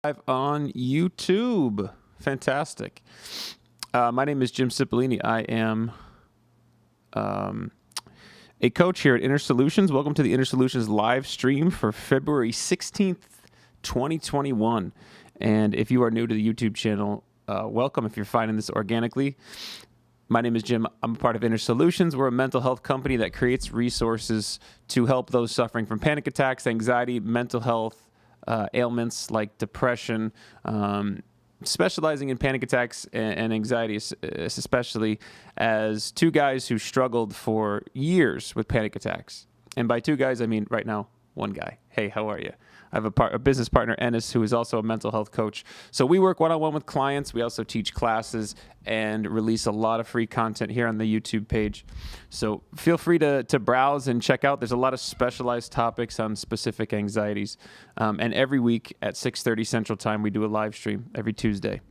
Live on YouTube. Fantastic. My name is Jim Cipollini. I am a coach here at Inner Solutions. Welcome to the Inner Solutions live stream for February 16th, 2021. And if you are new to the YouTube channel, welcome if you're finding this organically. My name is Jim. I'm a part of Inner Solutions. We're a mental health company that creates resources to help those suffering from panic attacks, anxiety, mental health, ailments like depression, specializing in panic attacks and anxiety, especially as two guys who struggled for years with panic attacks. And by two guys, I mean right now, one guy. Hey, how are you? I have a business partner, Ennis, who is also a mental health coach. So we work one-on-one with clients. We also teach classes and release a lot of free content here on the YouTube page. So feel free to browse and check out. There's a lot of specialized topics on specific anxieties. And every week at 6:30 Central Time, we do a live stream every Tuesday,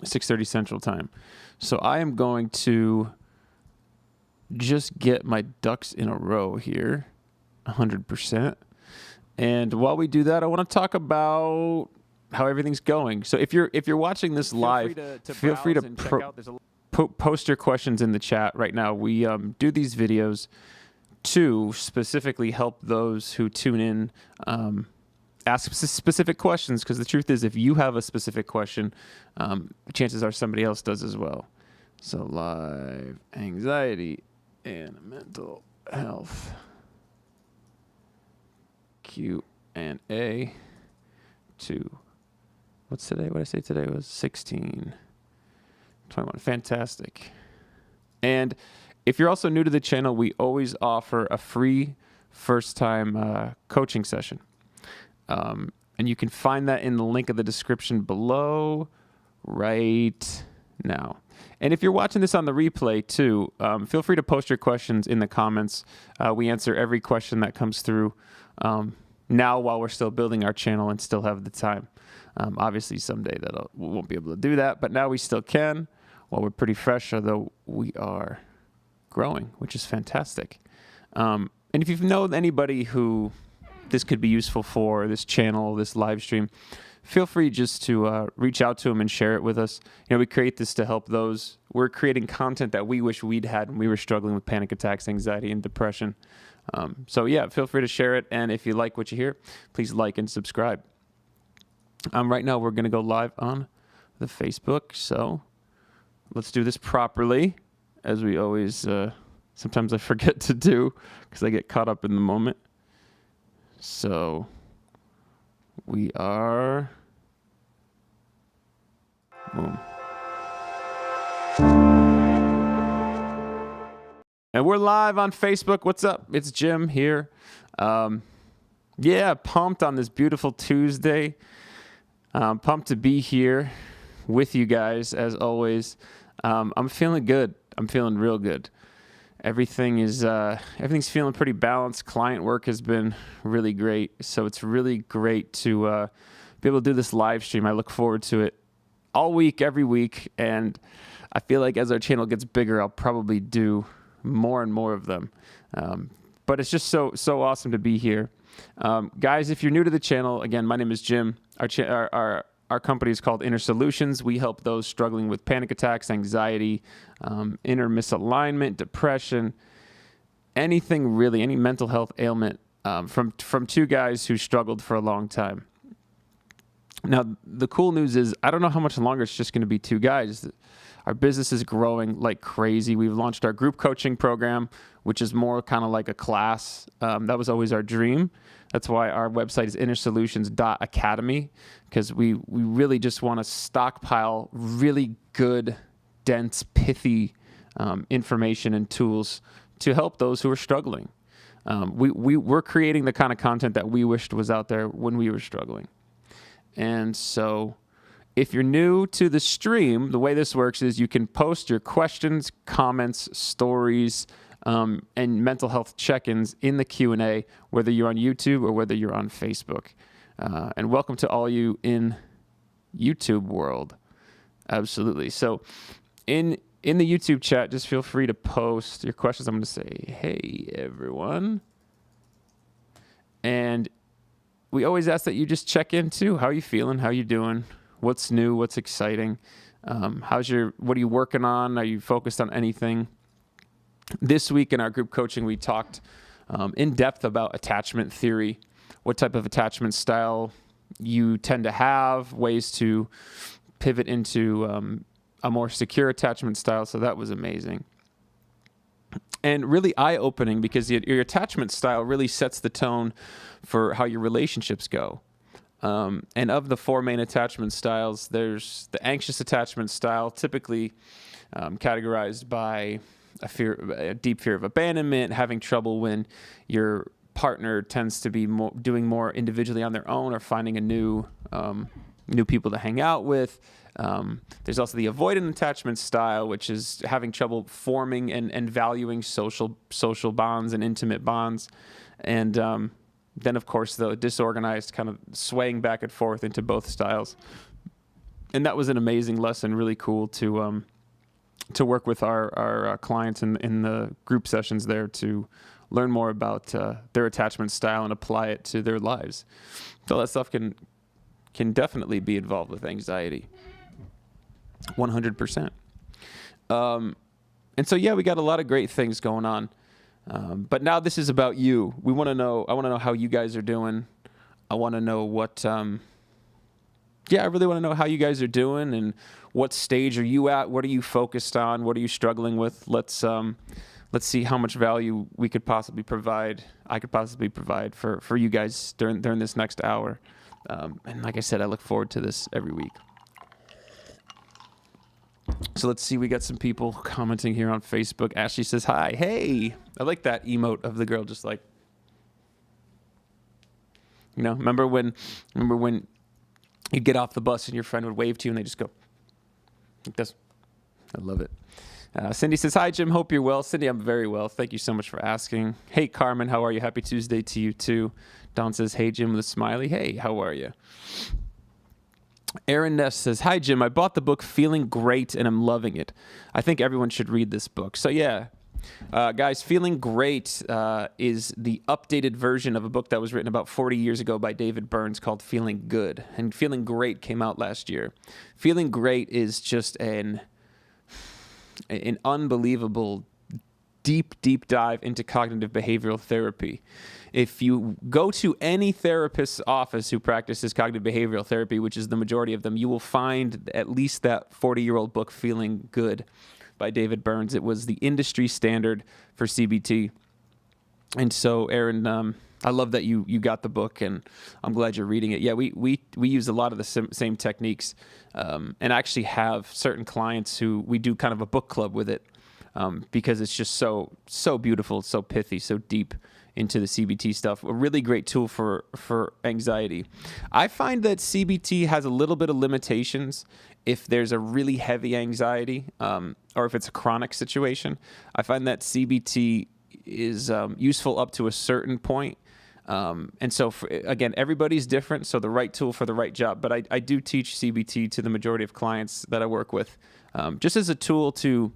6:30 Central Time. So I am going to just get my ducks in a row here, 100%. And while we do that, I want to talk about how everything's going. So if you're watching this live, feel free to post your questions in the chat right now. We do these videos to specifically help those who tune in ask specific questions, because the truth is, if you have a specific question, chances are somebody else does as well. So live anxiety and mental health. Q&A to, what's today? What did I say today was 16/21. Fantastic. And if you're also new to the channel, we always offer a free first-time coaching session. And you can find that in the link of the description below right now. And if you're watching this on the replay too, feel free to post your questions in the comments. We answer every question that comes through now while we're still building our channel and still have the time. Obviously, someday we won't be able to do that, but now we still can while we're pretty fresh, although we are growing, which is fantastic. And if you know anybody who this could be useful for, this channel, this live stream, feel free just to reach out to them and share it with us. You know, we create this to help those. We're creating content that we wish we'd had when we were struggling with panic attacks, anxiety, and depression. So yeah, feel free to share it. And if you like what you hear, please like and subscribe. Right now, we're going to go live on the Facebook. So let's do this properly, as we always, sometimes I forget to do because I get caught up in the moment. So we are, boom. And we're live on Facebook. What's up? It's Jim here. Yeah, pumped on this beautiful Tuesday. Pumped to be here with you guys, as always. I'm feeling good. I'm feeling real good. Everything's feeling pretty balanced. Client work has been really great. So it's really great to be able to do this live stream. I look forward to it all week, every week. And I feel like as our channel gets bigger, I'll probably do more and more of them. But it's just so awesome to be here. Guys, if you're new to the channel, again, my name is Jim. Our company is called Inner Solutions. We help those struggling with panic attacks, anxiety, inner misalignment, depression, anything really, any mental health ailment, from two guys who struggled for a long time. Now, the cool news is I don't know how much longer it's just going to be two guys. Our business is growing like crazy. We've launched our group coaching program, which is more kind of like a class. That was always our dream. That's why our website is innersolutions.academy, because we really just want to stockpile really good, dense, pithy information and tools to help those who are struggling. We're creating the kind of content that we wished was out there when we were struggling. And so if you're new to the stream, the way this works is you can post your questions, comments, stories, and mental health check-ins in the Q&A, whether you're on YouTube or whether you're on Facebook. And welcome to all you in YouTube world. Absolutely. So in the YouTube chat, just feel free to post your questions. I'm going to say, hey, everyone. And we always ask that you just check in too. How are you feeling? How are you doing? What's new? What's exciting? What are you working on? Are you focused on anything? This week in our group coaching, we talked in depth about attachment theory, what type of attachment style you tend to have, ways to pivot into a more secure attachment style. So that was amazing. And really eye-opening, because your attachment style really sets the tone for how your relationships go. And of the 4 main attachment styles, there's the anxious attachment style, typically categorized by a deep fear of abandonment, having trouble when your partner tends to be doing more individually on their own, or finding a new people to hang out with. There's also the avoidant attachment style, which is having trouble forming and valuing social bonds and intimate bonds. And then, of course, the disorganized, kind of swaying back and forth into both styles. And that was an amazing lesson, really cool to work with our clients in the group sessions there, to learn more about their attachment style and apply it to their lives. So that stuff can definitely be involved with anxiety. 100%. And so, yeah, we got a lot of great things going on. But now this is about you. I want to know how you guys are doing. I want to know I really want to know how you guys are doing, and what stage are you at? What are you focused on? What are you struggling with? Let's see how much value I could possibly provide for you guys during this next hour. And like I said, I look forward to this every week. So let's see. We got some people commenting here on Facebook. Ashley says, hi. Hey. I like that emote of the girl just like, remember when you'd get off the bus and your friend would wave to you and they just go like this? I love it. Cindy says, hi, Jim. Hope you're well. Cindy, I'm very well. Thank you so much for asking. Hey, Carmen. How are you? Happy Tuesday to you, too. Don says, hey, Jim, with a smiley. Hey, how are you? Aaron Ness says, hi, Jim. I bought the book Feeling Great, and I'm loving it. I think everyone should read this book. So, yeah, guys, Feeling Great is the updated version of a book that was written about 40 years ago by David Burns called Feeling Good. And Feeling Great came out last year. Feeling Great is just an unbelievable deep dive into cognitive behavioral therapy. If you go to any therapist's office who practices cognitive behavioral therapy, which is the majority of them, you will find at least that 40-year-old book, Feeling Good, by David Burns. It was the industry standard for CBT. And so, Aaron, I love that you got the book, and I'm glad you're reading it. Yeah, we use a lot of the same techniques, and I actually have certain clients who we do kind of a book club with it, because it's just so beautiful, so pithy, so deep into the CBT stuff. A really great tool for anxiety. I find that CBT has a little bit of limitations if there's a really heavy anxiety, or if it's a chronic situation. I find that CBT is useful up to a certain point. And so, again, everybody's different, so the right tool for the right job. But I do teach CBT to the majority of clients that I work with, just as a tool to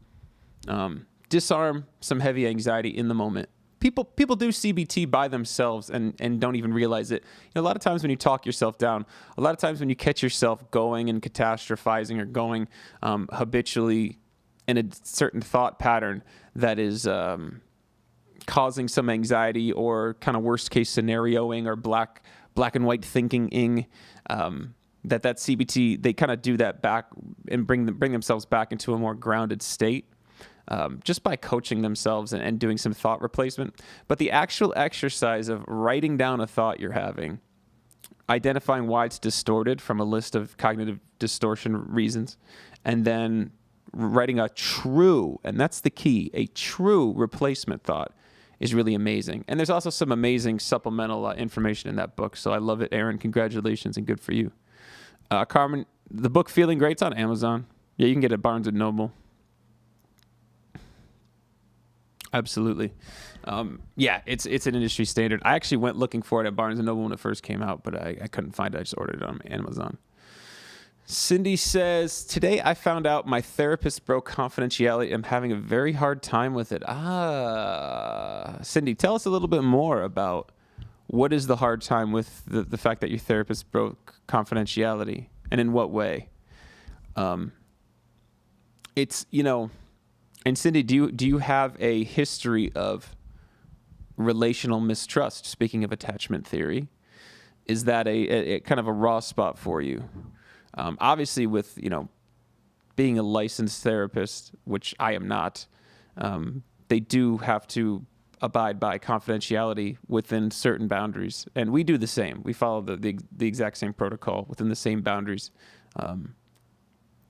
disarm some heavy anxiety in the moment. People do CBT by themselves and don't even realize it. A lot of times when you talk yourself down, a lot of times when you catch yourself going and catastrophizing, or going habitually in a certain thought pattern that is causing some anxiety, or kind of worst case scenarioing, or black and white thinking, that CBT, they kind of do that back and bring themselves back into a more grounded state. Just by coaching themselves and doing some thought replacement. But the actual exercise of writing down a thought you're having, identifying why it's distorted from a list of cognitive distortion reasons, and then writing a true, and that's the key, a true replacement thought is really amazing. And there's also some amazing supplemental information in that book. So I love it, Aaron. Congratulations, and good for you. Carmen, the book Feeling Great's on Amazon. Yeah, you can get it at Barnes & Noble. Absolutely. Yeah, it's an industry standard. I actually went looking for it at Barnes & Noble when it first came out, but I couldn't find it. I just ordered it on Amazon. Cindy says, today I found out my therapist broke confidentiality. I'm having a very hard time with it. Cindy, tell us a little bit more about what is the hard time with the fact that your therapist broke confidentiality, and in what way? It's, and Cindy, do you have a history of relational mistrust? Speaking of attachment theory, is that a kind of a raw spot for you? Obviously, with being a licensed therapist, which I am not, they do have to abide by confidentiality within certain boundaries, and we do the same. We follow the exact same protocol within the same boundaries.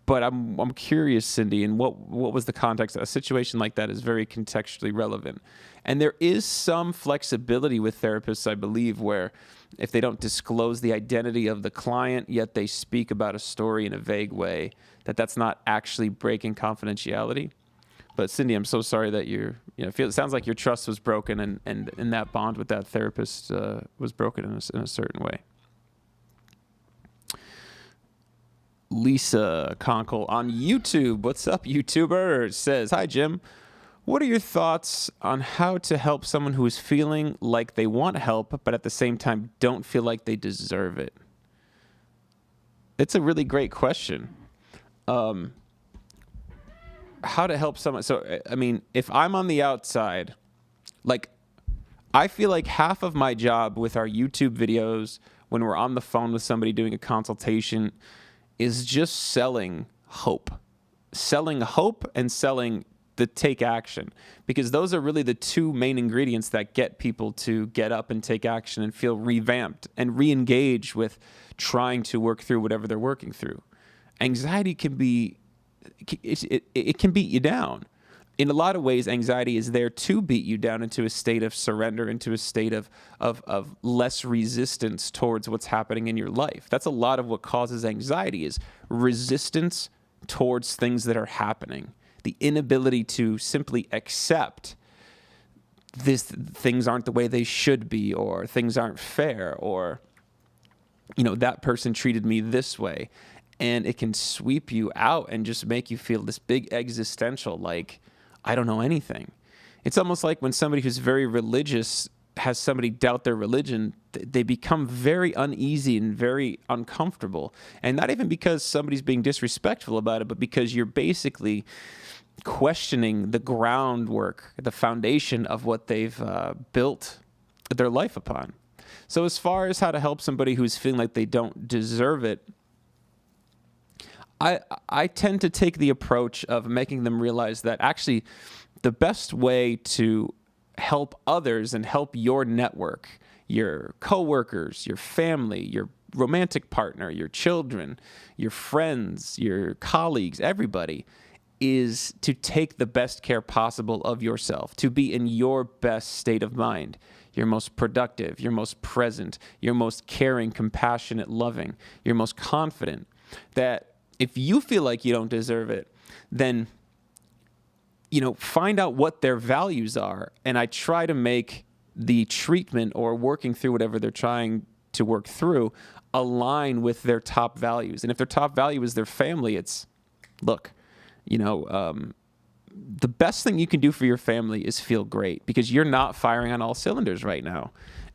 But I'm curious, Cindy, and what was the context? A situation like that is very contextually relevant. And there is some flexibility with therapists, I believe, where if they don't disclose the identity of the client, yet they speak about a story in a vague way, that's not actually breaking confidentiality. But Cindy, I'm so sorry that it sounds like your trust was broken and that bond with that therapist was broken in a certain way. Lisa Conkle on YouTube. What's up, YouTuber? Says, hi, Jim. What are your thoughts on how to help someone who is feeling like they want help, but at the same time don't feel like they deserve it? It's a really great question. How to help someone. So, I mean, if I'm on the outside, I feel like half of my job with our YouTube videos, when we're on the phone with somebody doing a consultation, is just selling hope and selling the take action, because those are really the two main ingredients that get people to get up and take action and feel revamped and re-engage with trying to work through whatever they're working through. Anxiety can be, it can beat you down. In a lot of ways, anxiety is there to beat you down into a state of surrender, into a state of less resistance towards what's happening in your life. That's a lot of what causes anxiety, is resistance towards things that are happening. The inability to simply accept things aren't the way they should be, or things aren't fair, or, that person treated me this way. And it can sweep you out and just make you feel this big existential, I don't know anything. It's almost like when somebody who's very religious has somebody doubt their religion, they become very uneasy and very uncomfortable. And not even because somebody's being disrespectful about it, but because you're basically questioning the groundwork, the foundation of what they've built their life upon. So as far as how to help somebody who's feeling like they don't deserve it, I tend to take the approach of making them realize that actually the best way to help others and help your network, your coworkers, your family, your romantic partner, your children, your friends, your colleagues, everybody, is to take the best care possible of yourself, to be in your best state of mind, your most productive, your most present, your most caring, compassionate, loving, your most confident. That if you feel like you don't deserve it, then, find out what their values are. And I try to make the treatment or working through whatever they're trying to work through align with their top values. And if their top value is their family, it's, look, the best thing you can do for your family is feel great, because you're not firing on all cylinders right now.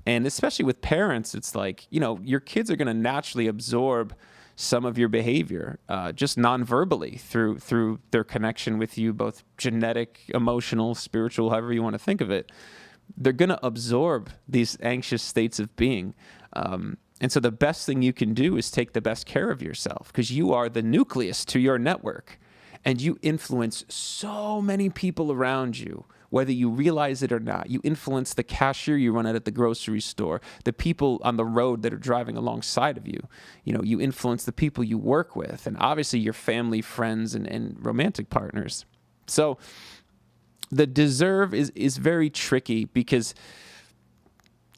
And especially with parents, it's like, your kids are going to naturally absorb some of your behavior, just non-verbally through their connection with you, both genetic, emotional, spiritual, however you want to think of it. They're going to absorb these anxious states of being. And so the best thing you can do is take the best care of yourself, because you are the nucleus to your network, and you influence so many people around you, whether you realize it or not. You influence the cashier you run at the grocery store, the people on the road that are driving alongside of you. You influence the people you work with, and obviously your family, friends, and romantic partners. So the deserve is very tricky, because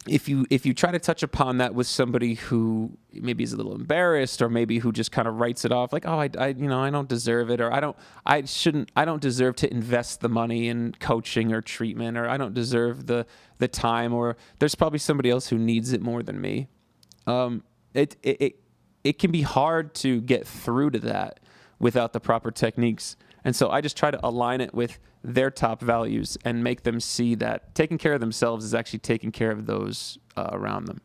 if you try to touch upon that with somebody who maybe is a little embarrassed, or maybe who just kind of writes it off like, oh, I don't deserve it, or I don't deserve to invest the money in coaching or treatment, or I don't deserve the time, or there's probably somebody else who needs it more than me. It can be hard to get through to that without the proper techniques. And so I just try to align it with their top values and make them see that taking care of themselves is actually taking care of those around them.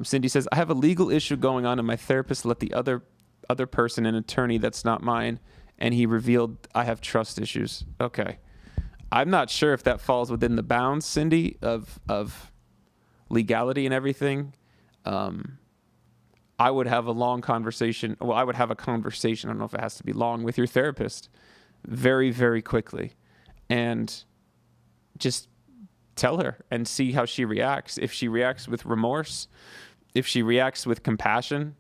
Cindy says, I have a legal issue going on and my therapist let the other person, an attorney that's not mine, and he revealed I have trust issues. Okay. I'm not sure if that falls within the bounds, Cindy, of legality and everything. I would have a long conversation. Well, I would have a conversation. I don't know if it has to be long with your therapist very, very quickly and just tell her and see how she reacts. If she reacts with remorse, if she reacts with compassion,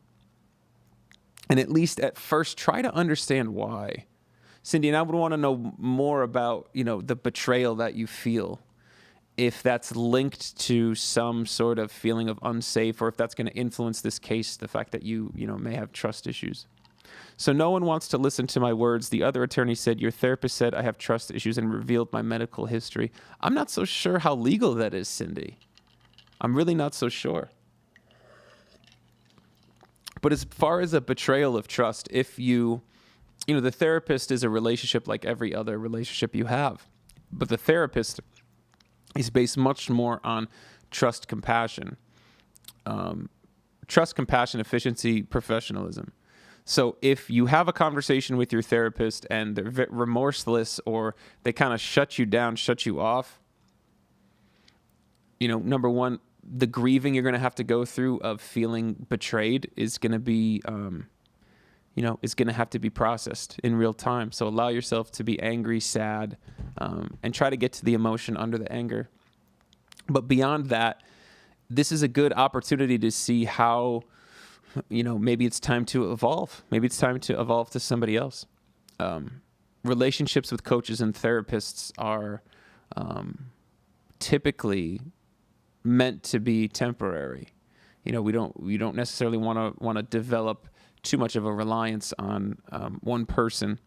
and at least at first try to understand why. Cindy, and I would want to know more about, the betrayal that you feel. If that's linked to some sort of feeling of unsafe, or if that's going to influence this case, the fact that you may have trust issues. So no one wants to listen to my words. The other attorney said, your therapist said I have trust issues and revealed my medical history. I'm not so sure how legal that is, Cindy. I'm really not so sure. But as far as a betrayal of trust, if the therapist is a relationship like every other relationship you have, but the therapist is based much more on trust, compassion, efficiency, professionalism. So if you have a conversation with your therapist and they're remorseless or they kind of shut you down, shut you off, number one, the grieving you're going to have to go through of feeling betrayed is going to be, is going to have to be processed in real time. So allow yourself to be angry, sad, and try to get to the emotion under the anger. But beyond that, this is a good opportunity to see how, maybe it's time to evolve. Maybe it's time to evolve to somebody else. Relationships with coaches and therapists are typically meant to be temporary. We don't necessarily want to develop too much of a reliance on one person.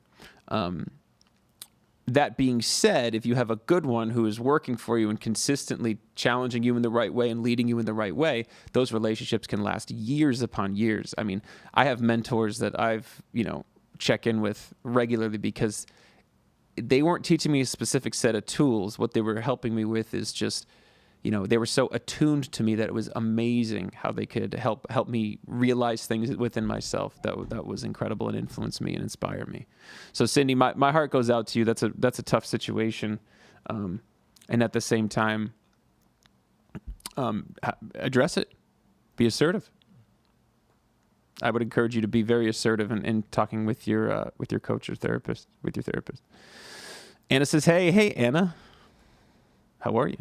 That being said, if you have a good one who is working for you and consistently challenging you in the right way and leading you in the right way, those relationships can last years upon years. I mean, I have mentors that I've, check in with regularly because they weren't teaching me a specific set of tools. What they were helping me with is just, they were so attuned to me that it was amazing how they could help me realize things within myself that was incredible and influence me and inspire me. So Cindy, my heart goes out to you. That's a tough situation. And at the same time, address it, be assertive. I would encourage you to be very assertive in talking with your coach or therapist, with your therapist. Anna says, hey, Anna, how are you?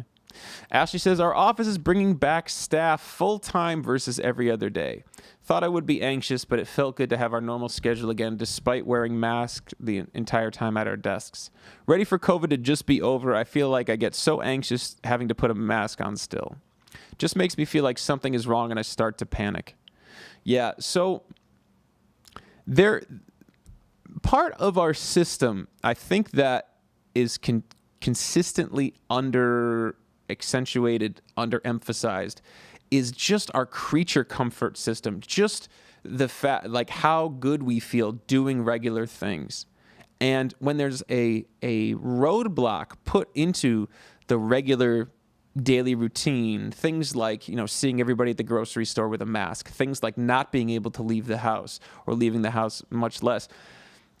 Ashley says, our office is bringing back staff full-time versus every other day. Thought I would be anxious, but it felt good to have our normal schedule again, despite wearing masks the entire time at our desks. Ready for COVID to just be over. I feel like I get so anxious having to put a mask on still. Just makes me feel like something is wrong and I start to panic. Yeah, so part of our system, I think that is consistently underemphasized, is just our creature comfort system, just the fact, like how good we feel doing regular things. And when there's a roadblock put into the regular daily routine, things like, seeing everybody at the grocery store with a mask, things like not being able to leave the house or leaving the house much less,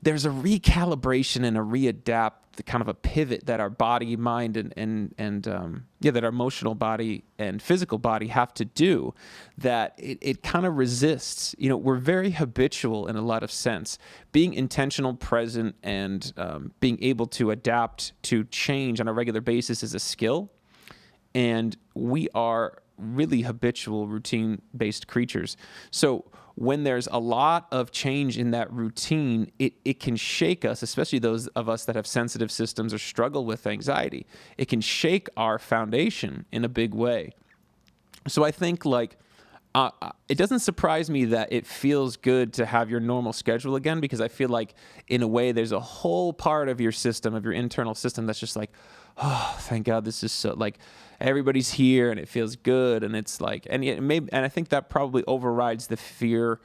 there's a recalibration and a readapt, kind of a pivot that our body, mind, and that our emotional body and physical body have to do, that it kind of resists. We're very habitual in a lot of sense. Being intentional, present, and being able to adapt to change on a regular basis is a skill. And we are really habitual, routine-based creatures. So when there's a lot of change in that routine, it can shake us, especially those of us that have sensitive systems or struggle with anxiety. It can shake our foundation in a big way. So I think it doesn't surprise me that it feels good to have your normal schedule again, because I feel like in a way there's a whole part of your system, of your internal system, that's just like, oh, thank God, this is so, like, everybody's here and it feels good. And it's like, and I think that probably overrides the fear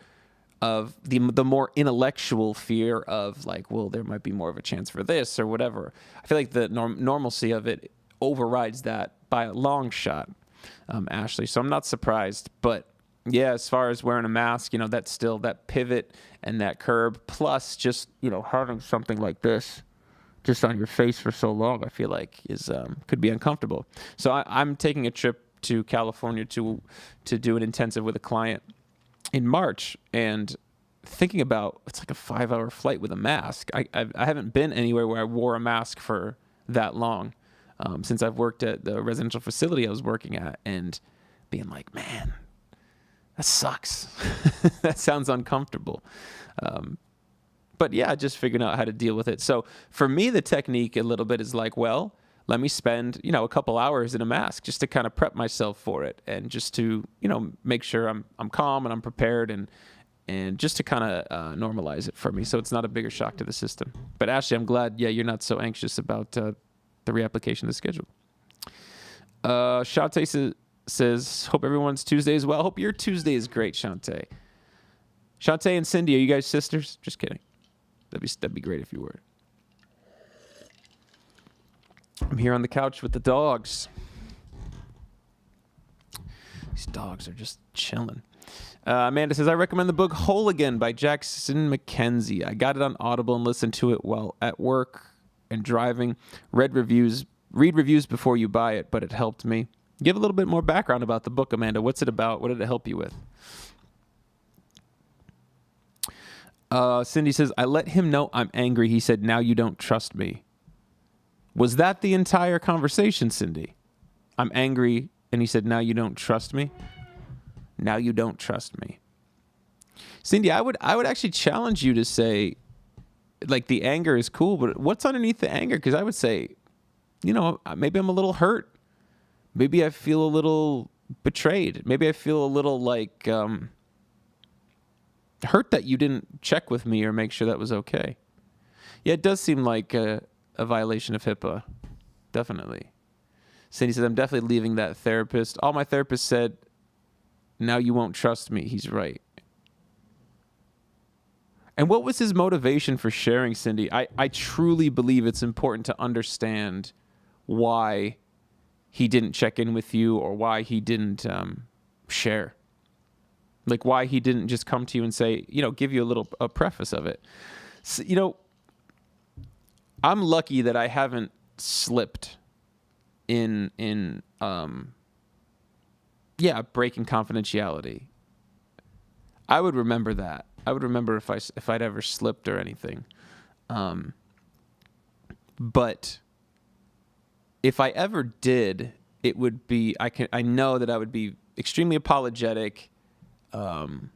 the more intellectual fear of like, well, there might be more of a chance for this or whatever. I feel like the normalcy of it overrides that by a long shot, Ashley. So I'm not surprised. But yeah, as far as wearing a mask, that's still that pivot and that curb, plus just, having something like this just on your face for so long, I feel like could be uncomfortable. So I'm taking a trip to California to do an intensive with a client in March, and thinking about, it's like a 5-hour flight with a mask. I haven't been anywhere where I wore a mask for that long since I've worked at the residential facility I was working at, and being like, man, that sucks. That sounds uncomfortable. But yeah, just figuring out how to deal with it. So for me, the technique a little bit is like, well, let me spend, a couple hours in a mask just to kind of prep myself for it, and just to, make sure I'm calm and I'm prepared, and just to kind of normalize it for me, so it's not a bigger shock to the system. But Ashley, I'm glad, you're not so anxious about the reapplication of the schedule. Shantae says, hope everyone's Tuesday is well. Hope your Tuesday is great, Shantae. Shantae and Cindy, are you guys sisters? Just kidding. That'd be great if you were. I'm here on the couch with the dogs. These dogs are just chilling. Amanda says, I recommend the book Whole Again by Jackson Mackenzie. I got it on Audible and listened to it while at work and driving. Read reviews before you buy it, but it helped me. Give a little bit more background about the book, Amanda. What's it about? What did it help you with? Cindy says, I let him know I'm angry. He said, now you don't trust me. Was that the entire conversation, Cindy? I'm angry, and he said, now you don't trust me? Now you don't trust me. Cindy, I would actually challenge you to say, like, the anger is cool, but what's underneath the anger? Because I would say, maybe I'm a little hurt. Maybe I feel a little betrayed. Maybe I feel a little like hurt that you didn't check with me or make sure that was okay. Yeah, it does seem like a violation of HIPAA. Definitely. Cindy says, I'm definitely leaving that therapist. All my therapist said, now you won't trust me. He's right. And what was his motivation for sharing, Cindy? I truly believe it's important to understand why he didn't check in with you, or why he didn't share. Like, why he didn't just come to you and say, give you a preface of it. So, I'm lucky that I haven't slipped in breaking confidentiality. I would remember that. I would remember if I'd ever slipped or anything. But if I ever did, it would be, I know that I would be extremely apologetic. I'm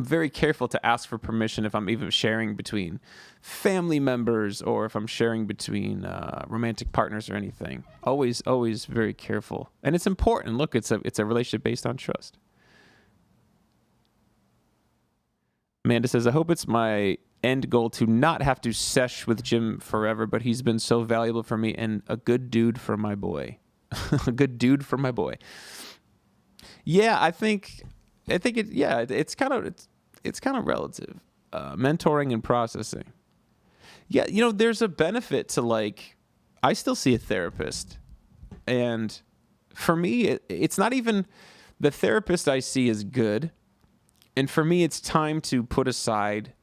very careful to ask for permission if I'm even sharing between family members, or if I'm sharing between romantic partners or anything. Always very careful. And it's important. Look, it's a relationship based on trust. Amanda says, I hope it's my end goal to not have to sesh with Jim forever, but he's been so valuable for me and a good dude for my boy. A good dude for my boy. Yeah, I think it's kind of relative. Mentoring and processing. Yeah, there's a benefit to, like, I still see a therapist, and for me, it's not even the therapist I see is good, and for me, it's time to put aside.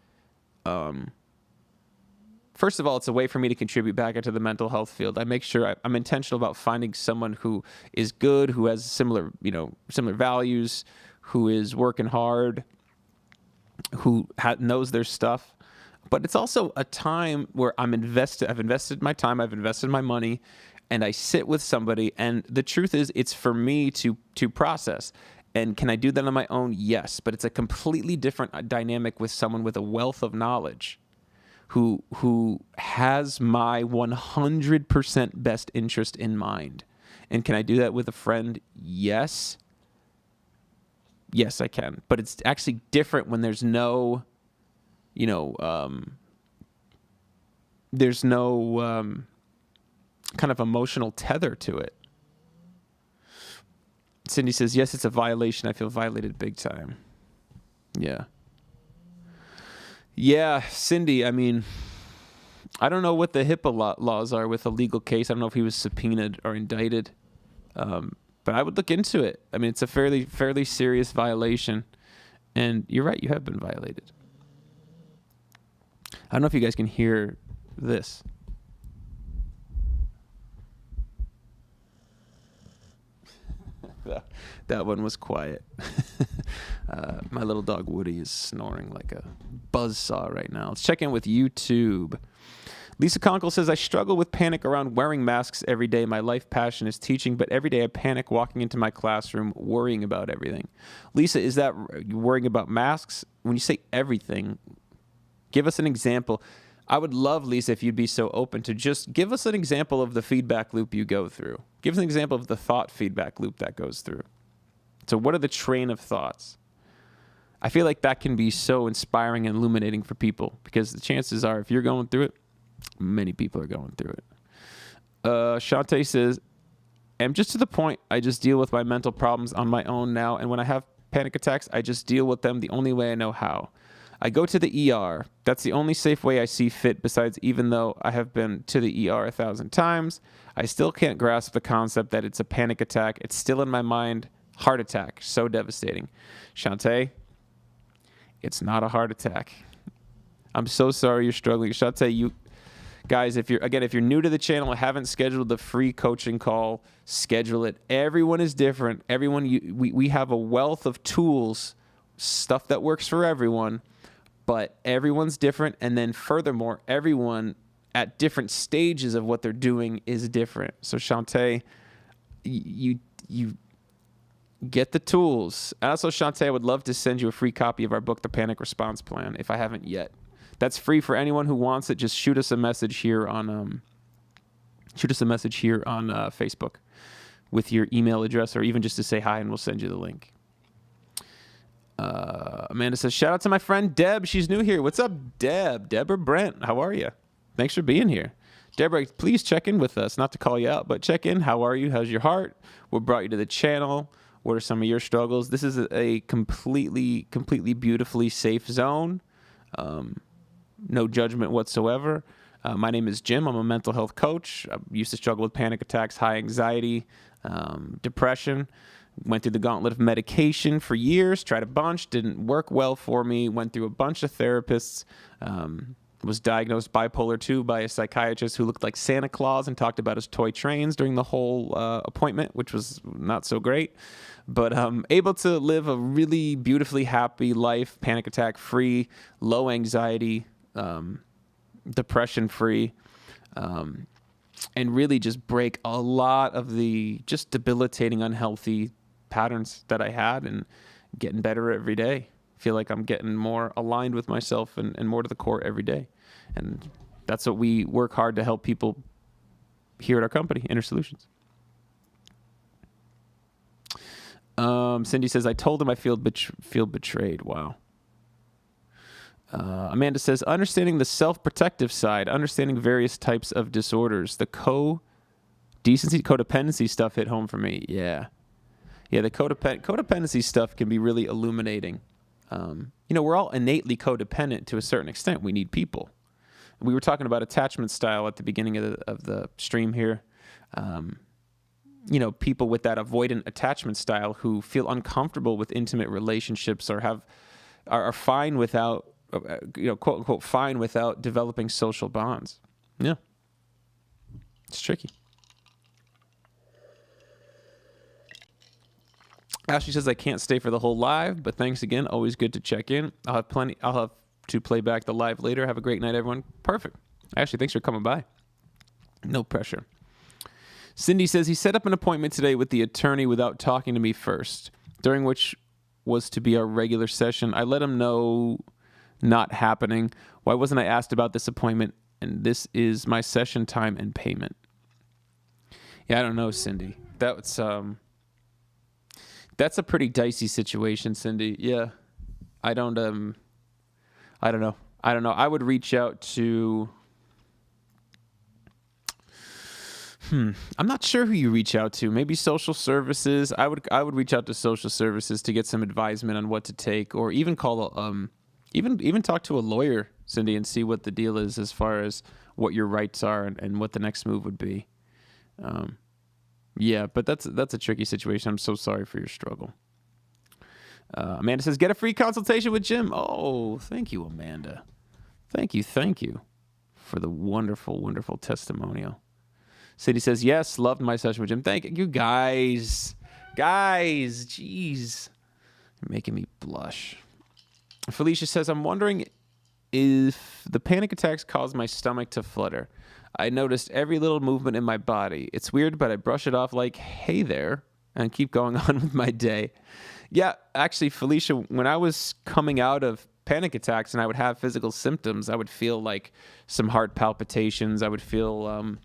First of all, it's a way for me to contribute back into the mental health field. I make sure I'm intentional about finding someone who is good, who has similar values, who is working hard, who knows their stuff. But it's also a time where I've invested my time, I've invested my money, and I sit with somebody. And the truth is, it's for me to process. And can I do that on my own? Yes. But it's a completely different dynamic with someone with a wealth of knowledge who has my 100% best interest in mind. And can I do that with a friend? Yes. Yes, I can. But it's actually different when there's no, kind of emotional tether to it. Cindy says, yes, it's a violation. I feel violated big time. Yeah. Yeah, Cindy, I mean, I don't know what the HIPAA laws are with a legal case. I don't know if he was subpoenaed or indicted. But I would look into it. I mean, it's a fairly serious violation. And you're right, you have been violated. I don't know if you guys can hear this. That one was quiet. My little dog Woody is snoring like a buzzsaw right now. Let's check in with YouTube. Lisa Conkle says, I struggle with panic around wearing masks every day. My life passion is teaching, but every day I panic walking into my classroom worrying about everything. Lisa, is that worrying about masks? When you say everything, give us an example. I would love, Lisa, if you'd be so open to just give us an example of the feedback loop you go through. Give us an example of the thought feedback loop that goes through. So what are the train of thoughts? I feel like that can be so inspiring and illuminating for people because the chances are if you're going through it, many people are going through it. Shantae says, I'm just to the point. I just deal with my mental problems on my own now. And when I have panic attacks, I just deal with them the only way I know how. I go to the ER. That's the only safe way I see fit. Besides, even though I have been to the ER 1,000 times, I still can't grasp the concept that it's a panic attack. It's still in my mind. Heart attack. So devastating. Shantae, it's not a heart attack. I'm so sorry you're struggling. Shantae, guys, if you're new to the channel, haven't scheduled the free coaching call, schedule it. Everyone is different. We have a wealth of tools, stuff that works for everyone, but everyone's different. And then furthermore, everyone at different stages of what they're doing is different. So Shantae, you get the tools. And also, Shantae, I would love to send you a free copy of our book, The Panic Response Plan, if I haven't yet. That's free for anyone who wants it. Just shoot us a message here on Facebook with your email address, or even just to say hi, and we'll send you the link. Amanda says, shout out to my friend Deb. She's new here. What's up, Deb? Deb or Brent? How are you? Thanks for being here. Deborah, please check in with us. Not to call you out, but check in. How are you? How's your heart? What brought you to the channel? What are some of your struggles? This is a completely beautifully safe zone. No judgment whatsoever. My name is Jim. I'm a mental health coach. I used to struggle with panic attacks, high anxiety, depression. Went through the gauntlet of medication for years, tried a bunch, didn't work well for me, went through a bunch of therapists, was diagnosed bipolar 2 by a psychiatrist who looked like Santa Claus and talked about his toy trains during the whole appointment, which was not so great. But able to live a really beautifully happy life, panic attack free, low anxiety, depression free, and really just break a lot of the just debilitating, unhealthy patterns that I had, and getting better every day. Feel like I'm getting more aligned with myself and more to the core every day. And that's what we work hard to help people here at our company, Inner Solutions. Cindy says, I told him I feel betrayed. Wow. Amanda says, understanding the self-protective side, understanding various types of disorders, the codependency stuff hit home for me. Yeah, the codependency stuff can be really illuminating. We're all innately codependent to a certain extent. We need people. We were talking about attachment style at the beginning of the stream here. People with that avoidant attachment style who feel uncomfortable with intimate relationships or are fine without, quote unquote, fine without developing social bonds. Yeah. It's tricky. Ashley says, I can't stay for the whole live, but thanks again. Always good to check in. I'll have to play back the live later. Have a great night, everyone. Perfect. Ashley, thanks for coming by. No pressure. Cindy says, he set up an appointment today with the attorney without talking to me first, during which was to be our regular session. I let him know not happening. Why wasn't I asked about this appointment? And this is my session time and payment. Yeah, I don't know, Cindy. That's a pretty dicey situation, Cindy. Yeah. I don't know. I would reach out to, I'm not sure who you reach out to. Maybe social services. I would reach out to social services to get some advisement on what to take, or even call Even talk to a lawyer, Cindy, and see what the deal is as far as what your rights are and what the next move would be. Yeah, but that's a tricky situation. I'm so sorry for your struggle. Amanda says, get a free consultation with Jim. Oh, thank you, Amanda. Thank you for the wonderful, wonderful testimonial. Cindy says, yes, loved my session with Jim. Thank you, guys. Guys, jeez. You're making me blush. Felicia says, I'm wondering if the panic attacks caused my stomach to flutter. I noticed every little movement in my body. It's weird, but I brush it off like, hey there, and keep going on with my day. Yeah, actually, Felicia, when I was coming out of panic attacks and I would have physical symptoms, I would feel like some heart palpitations. I would feel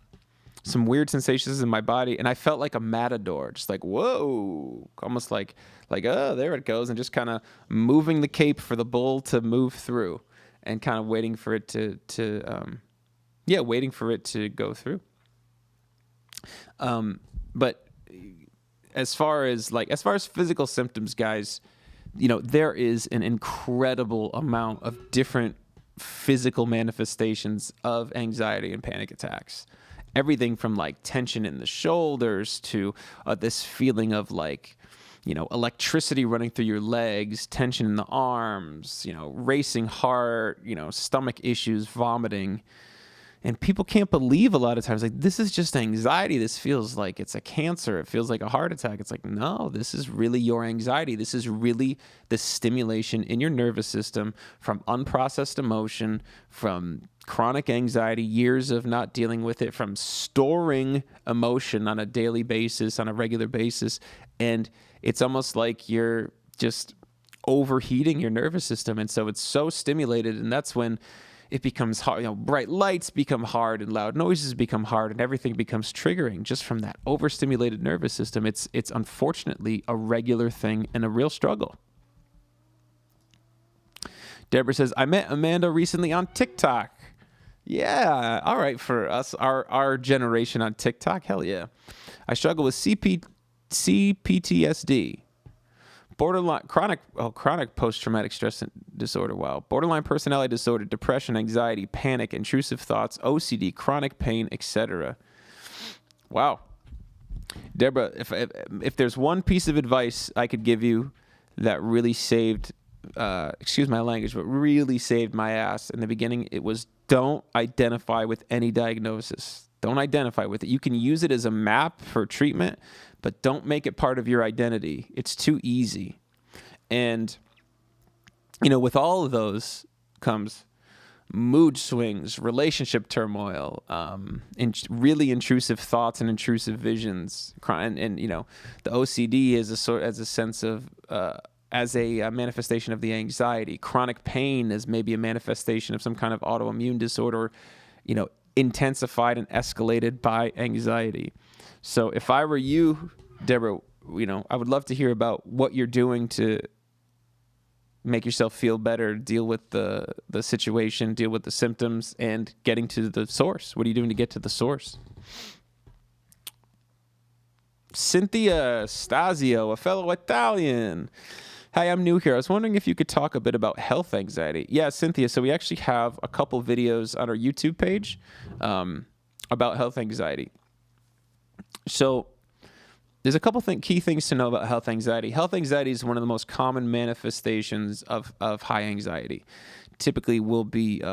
some weird sensations in my body, and I felt like a matador, just like, whoa, almost like, oh, there it goes, and just kind of moving the cape for the bull to move through, and kind of waiting for it to go through. But as far as physical symptoms, guys, there is an incredible amount of different physical manifestations of anxiety and panic attacks. Everything from like tension in the shoulders to this feeling of like, electricity running through your legs, tension in the arms, racing heart, stomach issues, vomiting. And people can't believe a lot of times, like, this is just anxiety. This feels like it's a cancer. It feels like a heart attack. It's like, no, this is really your anxiety. This is really the stimulation in your nervous system from unprocessed emotion, from chronic anxiety, years of not dealing with it, from storing emotion on a daily basis, on a regular basis. And it's almost like you're just overheating your nervous system. And so it's so stimulated. And that's when it becomes hard. Bright lights become hard and loud noises become hard and everything becomes triggering just from that overstimulated nervous system. It's unfortunately a regular thing and a real struggle. Deborah says, I met Amanda recently on TikTok. Yeah. All right. For us, our generation on TikTok. Hell yeah. I struggle with CPTSD. Borderline chronic post-traumatic stress disorder. Wow. Borderline personality disorder, depression, anxiety, panic, intrusive thoughts, OCD, chronic pain, etc. Wow. Deborah, if there's one piece of advice I could give you that really saved, excuse my language, but really saved my ass in the beginning, it was don't identify with any diagnosis. Don't identify with it. You can use it as a map for treatment, but don't make it part of your identity. It's too easy. And, with all of those comes mood swings, relationship turmoil, really intrusive thoughts and intrusive visions. And the OCD is as a manifestation of the anxiety. Chronic pain is maybe a manifestation of some kind of autoimmune disorder, intensified and escalated by anxiety. So if I were you, Deborah, I would love to hear about what you're doing to make yourself feel better, deal with the situation, deal with the symptoms, and getting to the source. What are you doing to get to the source? Cynthia Stasio, a fellow Italian. Hi, I'm new here. I was wondering if you could talk a bit about health anxiety. Yeah, Cynthia. So we actually have a couple videos on our YouTube page about health anxiety. So there's a couple key things to know about health anxiety. Health anxiety is one of the most common manifestations of high anxiety. Typically will be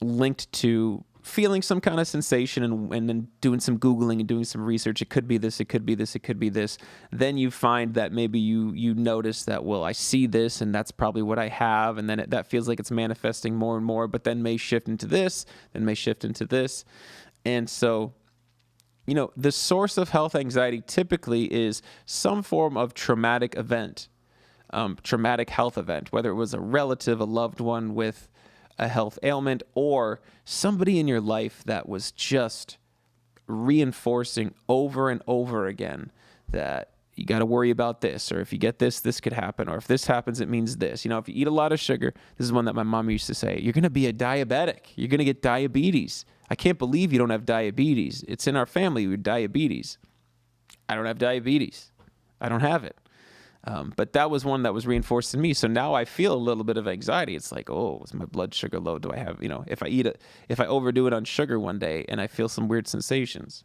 linked to feeling some kind of sensation and then doing some Googling and doing some research. It could be this, it could be this, it could be this. Then you find that maybe you notice that, well, I see this and that's probably what I have. And then that feels like it's manifesting more and more, but then may shift into this, then may shift into this. And so, the source of health anxiety typically is some form of traumatic event, traumatic health event, whether it was a relative, a loved one with a health ailment, or somebody in your life that was just reinforcing over and over again that you got to worry about this, or if you get this, this could happen, or if this happens, it means this. If you eat a lot of sugar, this is one that my mom used to say, you're going to be a diabetic. You're going to get diabetes. I can't believe you don't have diabetes. It's in our family with diabetes. I don't have diabetes. I don't have it. But that was one that was reinforced in me. So now I feel a little bit of anxiety. It's like, oh, is my blood sugar low? Do I have, if I overdo it on sugar one day and I feel some weird sensations.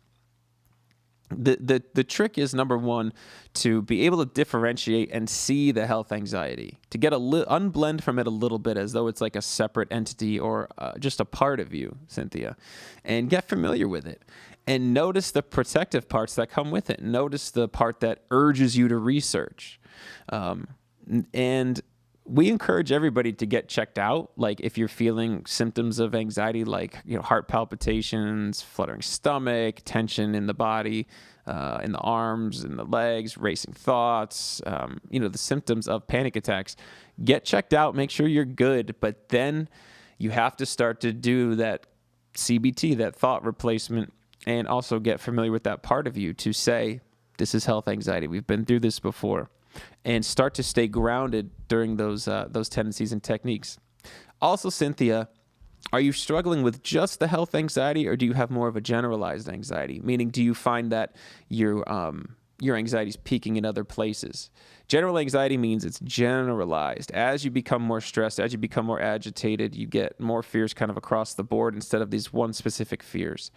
The trick is, number one, to be able to differentiate and see the health anxiety, to get unblend from it a little bit as though it's like a separate entity or just a part of you, Cynthia, and get familiar with it. And notice the protective parts that come with it. Notice the part that urges you to research. And we encourage everybody to get checked out. Like if you're feeling symptoms of anxiety, like heart palpitations, fluttering stomach, tension in the body, in the arms, in the legs, racing thoughts, the symptoms of panic attacks, get checked out, make sure you're good. But then you have to start to do that CBT, that thought replacement, and also get familiar with that part of you to say, this is health anxiety. We've been through this before. And start to stay grounded during those tendencies and techniques. Also, Cynthia, are you struggling with just the health anxiety, or do you have more of a generalized anxiety? Meaning, do you find that your anxiety is peaking in other places? General anxiety means it's generalized. As you become more stressed, as you become more agitated, you get more fears kind of across the board instead of these one specific fears.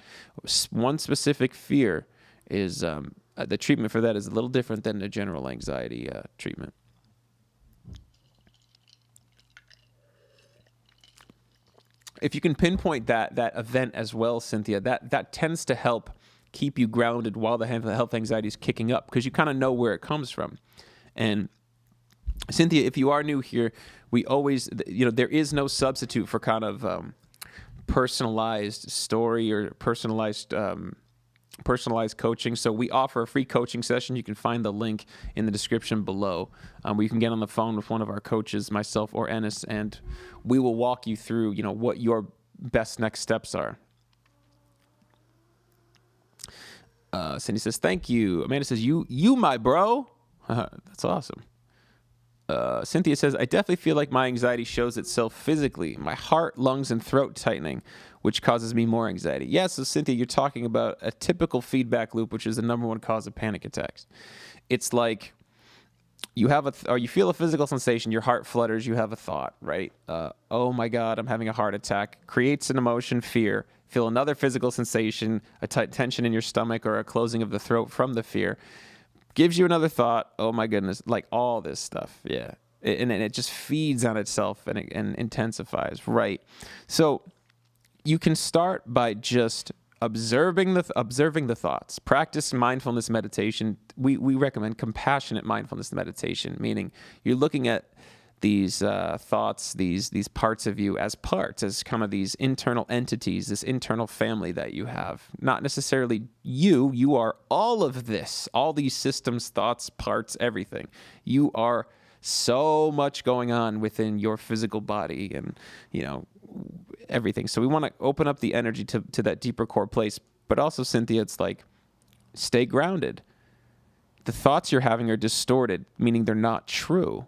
One specific fear is... the treatment for that is a little different than the general anxiety treatment. If you can pinpoint that event as well, Cynthia, that tends to help keep you grounded while the health anxiety is kicking up, because you kind of know where it comes from. And Cynthia, if you are new here, we always, there is no substitute for kind of personalized story or personalized coaching. So we offer a free coaching session. You can find the link in the description below, where you can get on the phone with one of our coaches, myself or Ennis, and we will walk you through, what your best next steps are. Cindy says, thank you. Amanda says, you my bro. That's awesome. Cynthia says, I definitely feel like my anxiety shows itself physically. My heart, lungs, and throat tightening, which causes me more anxiety. Yeah, so Cynthia, you're talking about a typical feedback loop, which is the number one cause of panic attacks. It's like you feel a physical sensation, your heart flutters, you have a thought, right? Oh my God, I'm having a heart attack. Creates an emotion, fear. Feel another physical sensation, a tight tension in your stomach or a closing of the throat from the fear. Gives you another thought, oh my goodness, like all this stuff, yeah. And it just feeds on itself and intensifies, right? So you can start by just observing the thoughts. Practice mindfulness meditation. We recommend compassionate mindfulness meditation, meaning you're looking at these thoughts, these parts of you as kind of these internal entities, this internal family that you have. Not necessarily you are all of this, all these systems, thoughts, parts, everything. You are so much going on within your physical body and, everything. So we want to open up the energy to that deeper core place. But also, Cynthia, it's like, stay grounded. The thoughts you're having are distorted, meaning they're not true.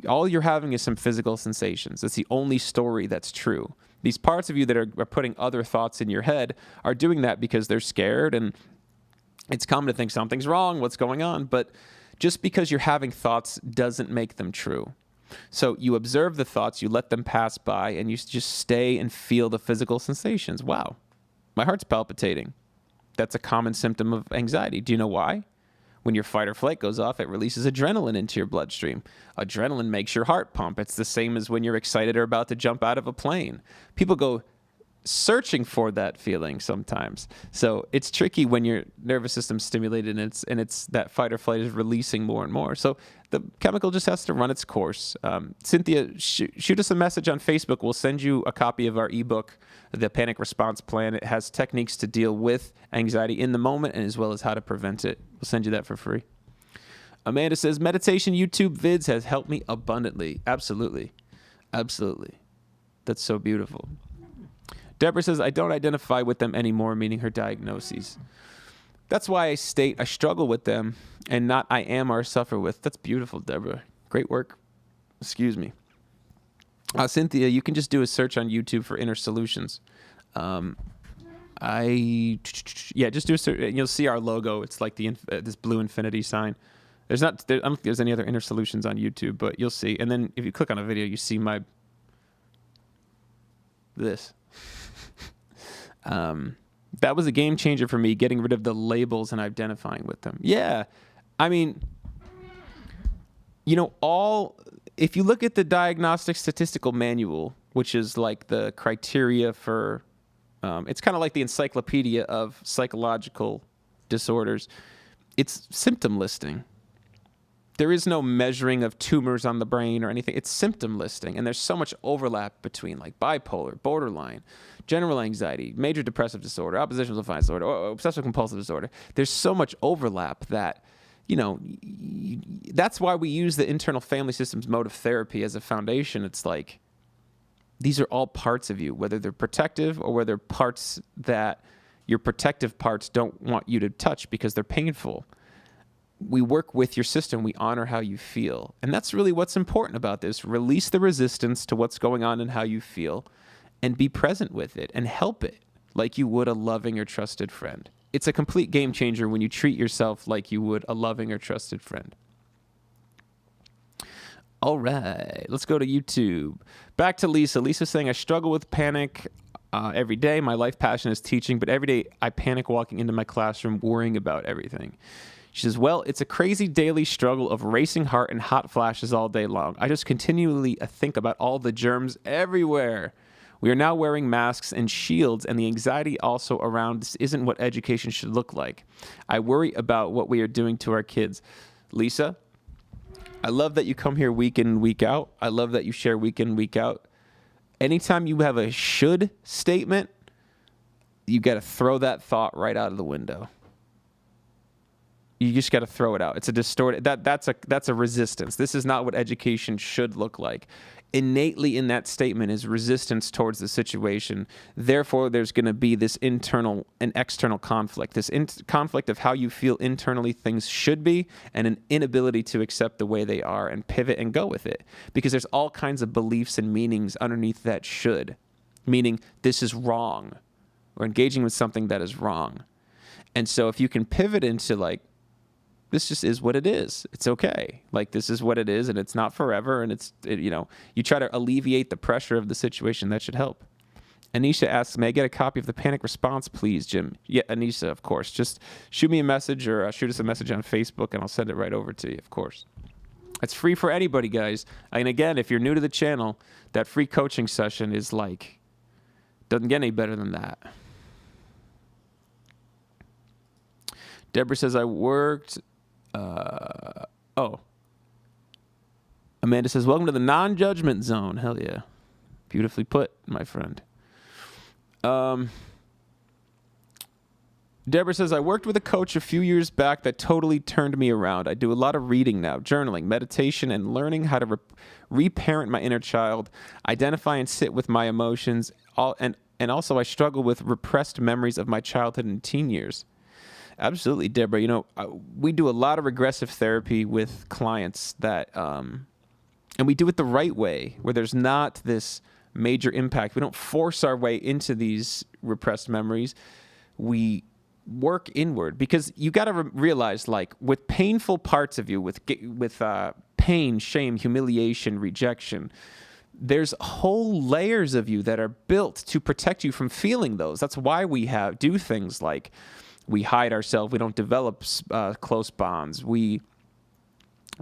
All you're having is some physical sensations. That's the only story that's true. These parts of you that are putting other thoughts in your head are doing that because they're scared, and it's common to think something's wrong, what's going on, but just because you're having thoughts doesn't make them true. So you observe the thoughts, you let them pass by, and you just stay and feel the physical sensations. Wow, my heart's palpitating. That's a common symptom of anxiety. Do you know why? When your fight or flight goes off, it releases adrenaline into your bloodstream. Adrenaline makes your heart pump. It's the same as when you're excited or about to jump out of a plane. People go searching for that feeling sometimes. So it's tricky when your nervous system's stimulated and it's that fight or flight is releasing more and more. So the chemical just has to run its course. Cynthia, shoot us a message on Facebook. We'll send you a copy of our ebook, The Panic Response Plan. It has techniques to deal with anxiety in the moment and as well as how to prevent it. We'll send you that for free. Amanda says, meditation YouTube vids has helped me abundantly. Absolutely. Absolutely. That's so beautiful. Deborah says, I don't identify with them anymore, meaning her diagnoses. That's why I state I struggle with them and not I am or suffer with. That's beautiful, Deborah. Great work. Excuse me. Cynthia, you can just do a search on YouTube for Inner Solutions. Just do a search. You'll see our logo. It's like this blue infinity sign. I don't think there's any other inner solutions on YouTube, but you'll see. And then if you click on a video, you see this. That was a game changer for me, getting rid of the labels and identifying with them. Yeah. I mean, if you look at the Diagnostic Statistical Manual, which is like the criteria for, it's kind of like the encyclopedia of psychological disorders. It's symptom listing. There is no measuring of tumors on the brain or anything. It's symptom listing. And there's so much overlap between like bipolar, borderline, general anxiety, major depressive disorder, oppositional defiance disorder, or obsessive compulsive disorder. There's so much overlap that, that's why we use the internal family systems mode of therapy as a foundation. It's like, these are all parts of you, whether they're protective or whether parts that your protective parts don't want you to touch because they're painful. We work with your system. We honor how you feel. And that's really what's important about this. Release the resistance to what's going on and how you feel and be present with it and help it like you would a loving or trusted friend. It's a complete game changer when you treat yourself like you would a loving or trusted friend. All right, let's go to YouTube. Back to Lisa. Lisa's saying, I struggle with panic every day. My life passion is teaching, but every day I panic walking into my classroom worrying about everything. She says, well, it's a crazy daily struggle of racing heart and hot flashes all day long. I just continually think about all the germs everywhere. We are now wearing masks and shields, and the anxiety also around this isn't what education should look like. I worry about what we are doing to our kids. Lisa, I love that you come here week in, week out. I love that you share week in, week out. Anytime you have a should statement, you got to throw that thought right out of the window. You just got to throw it out. It's a distorted, that's a resistance. This is not what education should look like. Innately in that statement is resistance towards the situation. Therefore, there's going to be this internal and external conflict, this conflict of how you feel internally things should be and an inability to accept the way they are and pivot and go with it. Because there's all kinds of beliefs and meanings underneath that should, meaning this is wrong or engaging with something that is wrong. And so if you can pivot into like, this just is what it is. It's okay. Like, this is what it is, and it's not forever, and you try to alleviate the pressure of the situation. That should help. Anisha asks, may I get a copy of the panic response, please, Jim? Yeah, Anisha, of course. Just shoot me a message or shoot us a message on Facebook, and I'll send it right over to you, of course. It's free for anybody, guys. And again, if you're new to the channel, that free coaching session is like, doesn't get any better than that. Deborah says, I worked... Amanda says, welcome to the non-judgment zone. Hell yeah. Beautifully put, my friend. Deborah says, I worked with a coach a few years back that totally turned me around. I do a lot of reading now, journaling, meditation, and learning how to reparent my inner child, identify and sit with my emotions, and also I struggle with repressed memories of my childhood and teen years. Absolutely, Deborah. We do a lot of regressive therapy with clients that, and we do it the right way, where there's not this major impact. We don't force our way into these repressed memories. We work inward because you got to realize, like, with painful parts of you, with pain, shame, humiliation, rejection, there's whole layers of you that are built to protect you from feeling those. That's why we do things like we hide ourselves. We don't develop close bonds. We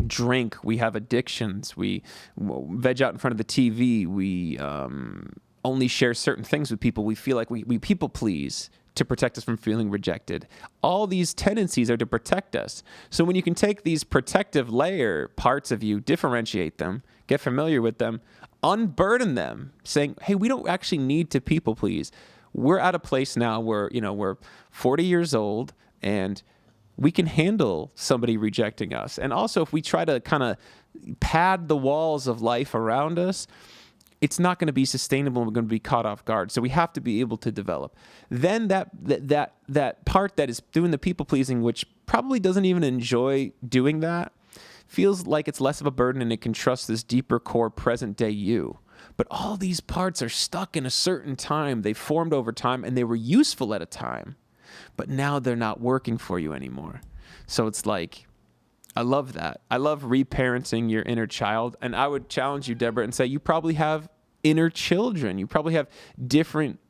drink. We have addictions. We veg out in front of the TV. We only share certain things with people. We feel like we people please to protect us from feeling rejected. All these tendencies are to protect us. So when you can take these protective layer parts of you, differentiate them, get familiar with them, unburden them, saying, hey, we don't actually need to people please. We're at a place now where, we're 40 years old and we can handle somebody rejecting us. And also, if we try to kind of pad the walls of life around us, it's not going to be sustainable and we're going to be caught off guard. So we have to be able to develop. Then that part that is doing the people pleasing, which probably doesn't even enjoy doing that, feels like it's less of a burden and it can trust this deeper core present day you. But all these parts are stuck in a certain time. They formed over time and they were useful at a time. But now they're not working for you anymore. So it's like, I love that. I love reparenting your inner child. And I would challenge you, Deborah, and say you probably have inner children. You probably have different,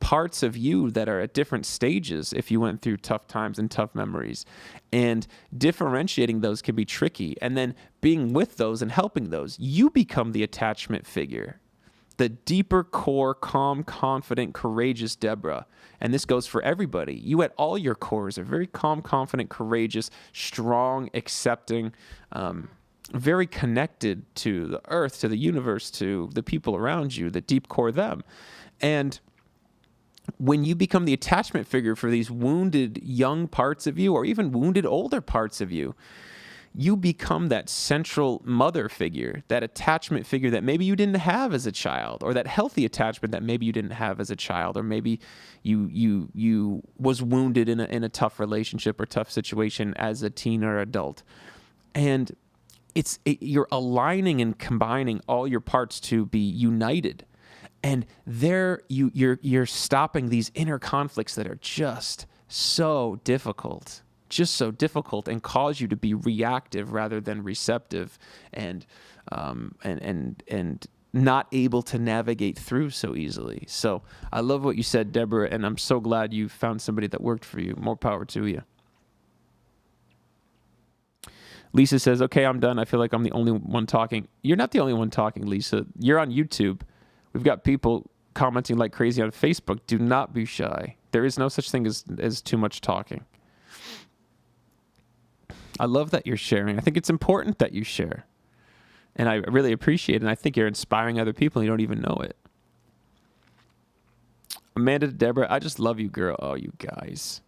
parts of you that are at different stages if you went through tough times and tough memories. And differentiating those can be tricky. And then being with those and helping those, you become the attachment figure. The deeper core, calm, confident, courageous Deborah. And this goes for everybody. You at all your cores are very calm, confident, courageous, strong, accepting, very connected to the earth, to the universe, to the people around you, the deep core them. And when you become the attachment figure for these wounded young parts of you, or even wounded older parts of you, you become that central mother figure, that attachment figure that maybe you didn't have as a child, or that healthy attachment that maybe you didn't have as a child, or maybe you was wounded in a tough relationship or tough situation as a teen or adult. And you're aligning and combining all your parts to be united. And there you're stopping these inner conflicts that are just so difficult and cause you to be reactive rather than receptive, and not able to navigate through so easily. So I love what you said, Deborah, and I'm so glad you found somebody that worked for you. More power to you. Lisa says, okay, I'm done. I feel like I'm the only one talking. You're not the only one talking, Lisa. You're on YouTube. We've got people commenting like crazy on Facebook. Do not be shy. There is no such thing as too much talking. I love that you're sharing. I think it's important that you share. And I really appreciate it. And I think you're inspiring other people and you don't even know it. Amanda to Deborah, I just love you, girl. Oh, you guys.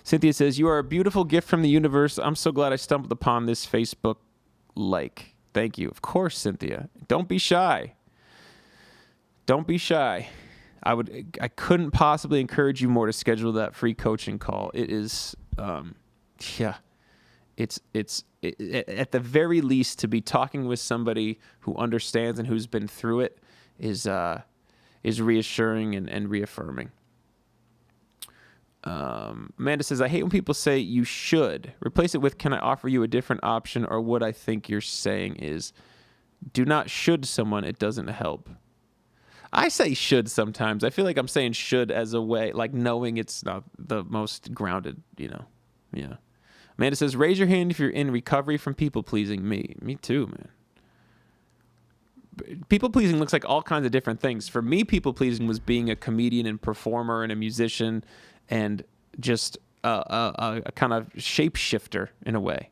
Cynthia says, you are a beautiful gift from the universe. I'm so glad I stumbled upon this Facebook like. Thank you. Of course, Cynthia. Don't be shy. Don't be shy. I couldn't possibly encourage you more to schedule that free coaching call. It is, It's at the very least, to be talking with somebody who understands and who's been through it is reassuring and reaffirming. Amanda says, I hate when people say you should. Replace it with, can I offer you a different option? Or what I think you're saying is, do not should someone. It doesn't help. I say should sometimes. I feel like I'm saying should as a way, like knowing it's not the most grounded, Yeah. Amanda says, raise your hand if you're in recovery from people-pleasing. Me too, man. People-pleasing looks like all kinds of different things. For me, people-pleasing was being a comedian and performer and a musician and just a kind of shapeshifter in a way.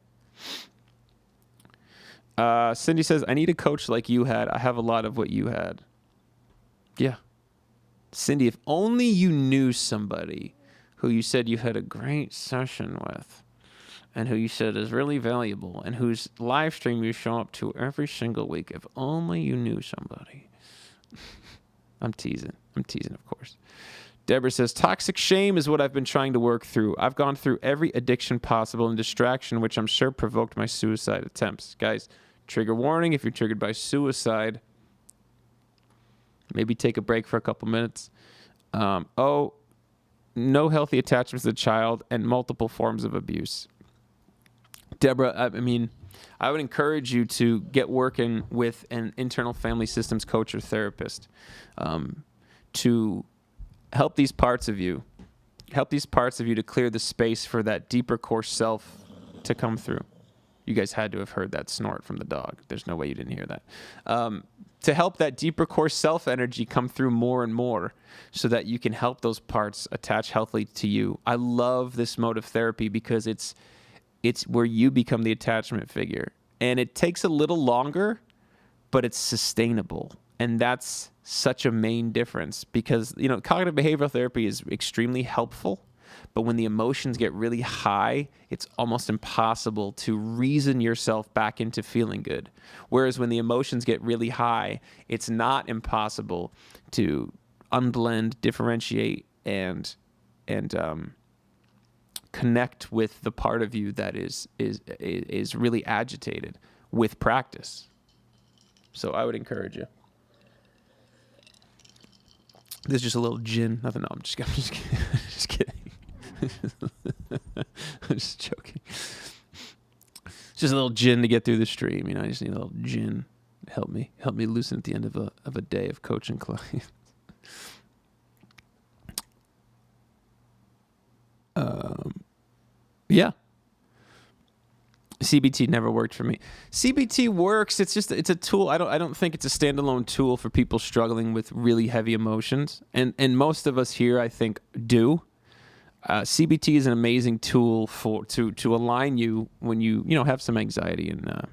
Cindy says, I need a coach like you had. I have a lot of what you had. Yeah. Cindy, if only you knew somebody who you said you had a great session with, and who you said is really valuable, and whose live stream you show up to every single week. If only you knew somebody. I'm teasing, of course. Deborah says, toxic shame is what I've been trying to work through. I've gone through every addiction possible and distraction, which I'm sure provoked my suicide attempts. Guys, trigger warning, if you're triggered by suicide, maybe take a break for a couple minutes. No healthy attachments as a child and multiple forms of abuse. Deborah, I would encourage you to get working with an internal family systems coach or therapist to help these parts of you to clear the space for that deeper core self to come through. You guys had to have heard that snort from the dog. There's no way you didn't hear that. To help that deeper core self energy come through more and more so that you can help those parts attach healthily to you. I love this mode of therapy because it's where you become the attachment figure. And it takes a little longer, but it's sustainable. And that's such a main difference because, cognitive behavioral therapy is extremely helpful. But when the emotions get really high, it's almost impossible to reason yourself back into feeling good. Whereas when the emotions get really high, it's not impossible to unblend, differentiate, and connect with the part of you that is really agitated with practice. So I would encourage you. This is just a little gin. Nothing. No, I'm just kidding. Just kidding. I'm just joking. just a little gin to get through the stream. I just need a little gin. Help me loosen at the end of a day of coaching clients. Yeah. CBT never worked for me. CBT works. It's a tool. I don't think it's a standalone tool for people struggling with really heavy emotions. And most of us here, I think, do. CBT is an amazing tool to align you when you have some anxiety and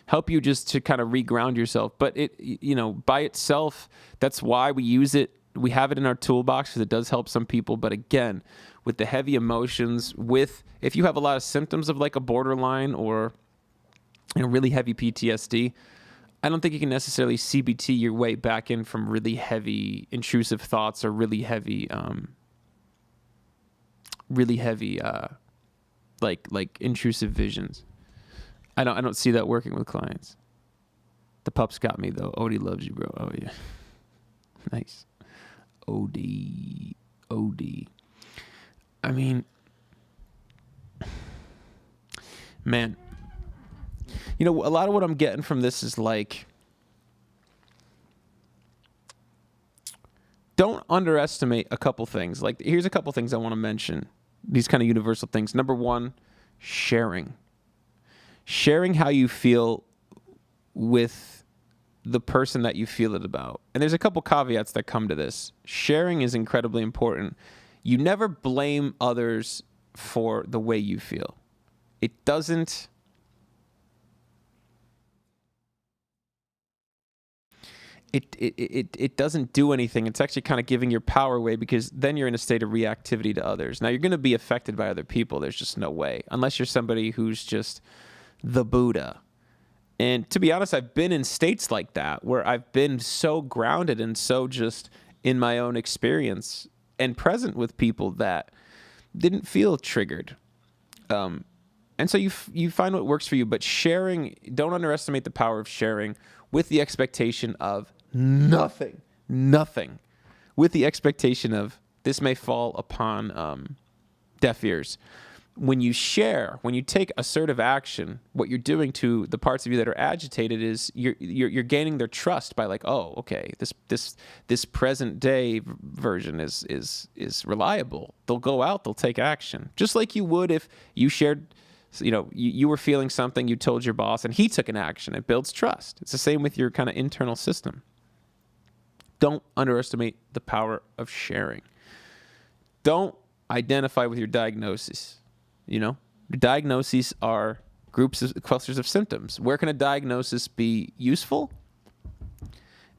help you just to kind of reground yourself. But it by itself, that's why we use it. We have it in our toolbox because it does help some people. But again, with the heavy emotions, if you have a lot of symptoms of like a borderline or really heavy PTSD, I don't think you can necessarily CBT your way back in from really heavy intrusive thoughts or really heavy like intrusive visions. I don't see that working with clients. The pups got me though. Odie loves you, bro. Oh yeah. Nice. OD. I mean, man, a lot of what I'm getting from this is like, don't underestimate a couple things. Like, here's a couple things I want to mention. These kind of universal things. Number one, sharing. Sharing how you feel with the person that you feel it about. And there's a couple caveats that come to this. Sharing is incredibly important. You never blame others for the way you feel. It doesn't do anything. It's actually kind of giving your power away because then you're in a state of reactivity to others. Now, you're going to be affected by other people. There's just no way. Unless you're somebody who's just the Buddha. And to be honest, I've been in states like that where I've been so grounded and so just in my own experience and present with people that didn't feel triggered. And so you find what works for you. But sharing, don't underestimate the power of sharing with the expectation of nothing, with the expectation of this may fall upon deaf ears. When you share, when you take assertive action, what you're doing to the parts of you that are agitated is you're gaining their trust by like, oh, okay, this present day version is reliable. They'll go out, they'll take action, just like you would if you shared. You were feeling something, you told your boss, and he took an action. It builds trust. It's the same with your kind of internal system. Don't underestimate the power of sharing. Don't identify with your diagnosis. Diagnoses are clusters of symptoms. Where can a diagnosis be useful?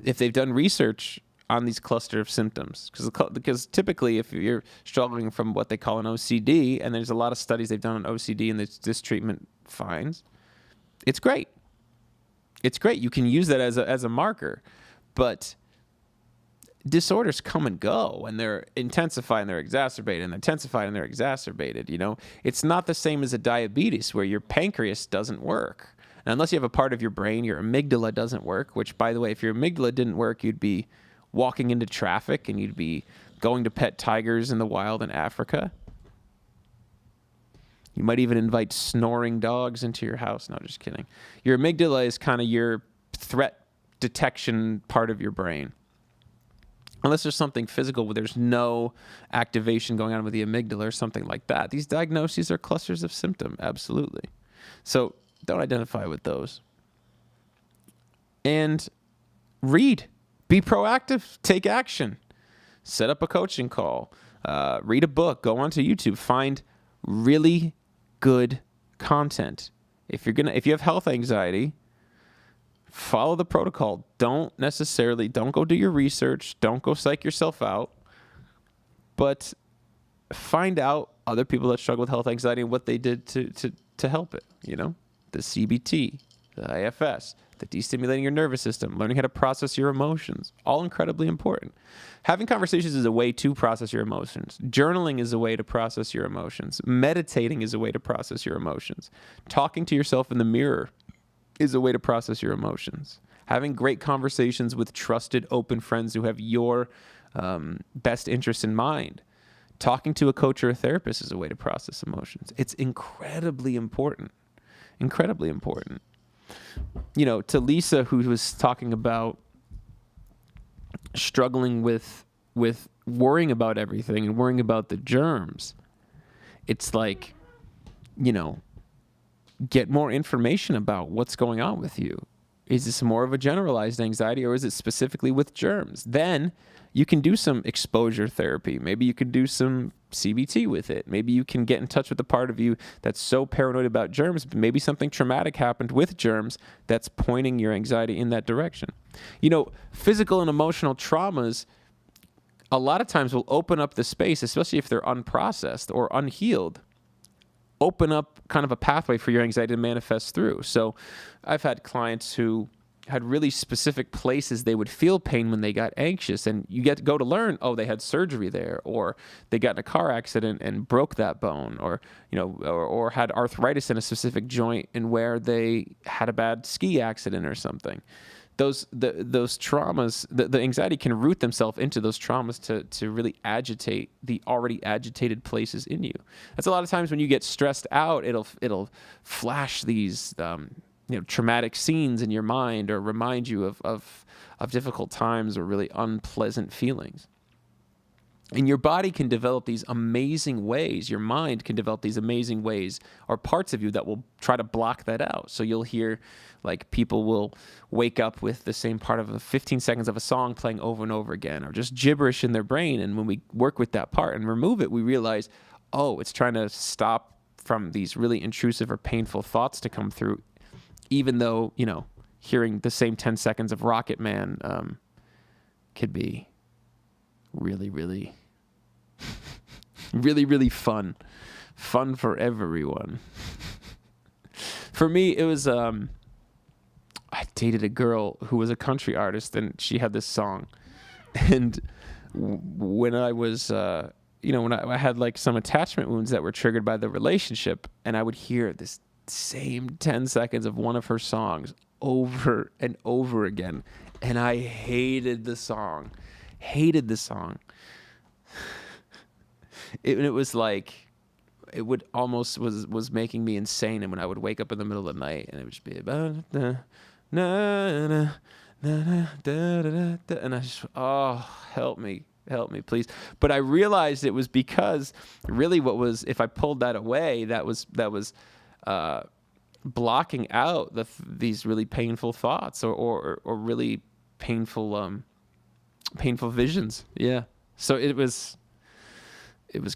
If they've done research on these cluster of symptoms. Because typically if you're struggling from what they call an OCD, and there's a lot of studies they've done on OCD and this treatment finds, it's great. It's great. You can use that as a marker. But disorders come and go, and they're intensified and they're exacerbated, and they're intensified and they're exacerbated. It's not the same as a diabetes where your pancreas doesn't work. And unless you have a part of your brain, your amygdala doesn't work, which, by the way, if your amygdala didn't work, you'd be walking into traffic and you'd be going to pet tigers in the wild in Africa. You might even invite snoring dogs into your house. No, just kidding. Your amygdala is kind of your threat detection part of your brain. Unless there's something physical where there's no activation going on with the amygdala or something like that. These diagnoses are clusters of symptom, absolutely. So don't identify with those. And read. Be proactive. Take action. Set up a coaching call. Read a book. Go onto YouTube. Find really good content. If you have health anxiety, follow the protocol. Don't go do your research. Don't go psych yourself out. But find out other people that struggle with health anxiety and what they did to help it. The CBT, the IFS, the destimulating your nervous system, learning how to process your emotions, all incredibly important. Having conversations is a way to process your emotions. Journaling is a way to process your emotions. Meditating is a way to process your emotions. Talking to yourself in the mirror is a way to process your emotions. Having great conversations with trusted, open friends who have your best interests in mind. Talking to a coach or a therapist is a way to process emotions. It's incredibly important. Incredibly important. To Lisa, who was talking about struggling with worrying about everything and worrying about the germs, it's like, get more information about what's going on with you. Is this more of a generalized anxiety, or is it specifically with germs? Then you can do some exposure therapy. Maybe you can do some CBT with it. Maybe you can get in touch with the part of you that's so paranoid about germs. Maybe something traumatic happened with germs that's pointing your anxiety in that direction. Physical and emotional traumas a lot of times will open up the space, especially if they're unprocessed or unhealed, open up kind of a pathway for your anxiety to manifest through. So I've had clients who had really specific places they would feel pain when they got anxious, and you get to go to learn, they had surgery there, or they got in a car accident and broke that bone, or or had arthritis in a specific joint and where they had a bad ski accident or something. Those traumas, the anxiety can root themselves into those traumas to really agitate the already agitated places in you. That's a lot of times when you get stressed out, it'll flash these traumatic scenes in your mind, or remind you of difficult times or really unpleasant feelings. And your body can develop these amazing ways. Your mind can develop these amazing ways, or parts of you that will try to block that out. So you'll hear, like, people will wake up with the same part of 15 seconds of a song playing over and over again, or just gibberish in their brain. And when we work with that part and remove it, we realize, it's trying to stop from these really intrusive or painful thoughts to come through, even though, hearing the same 10 seconds of Rocket Man could be really, really, really, really fun for everyone. For me, it was, I dated a girl who was a country artist, and she had this song. And when I was, when I had like some attachment wounds that were triggered by the relationship, and I would hear this same 10 seconds of one of her songs over and over again, and I hated the song. It was like, it would almost was making me insane. And when I would wake up in the middle of the night, and it would just be about and I just, help me, please. But I realized it was because really if I pulled that away, that was blocking out these really painful thoughts or really painful visions. Yeah. So it was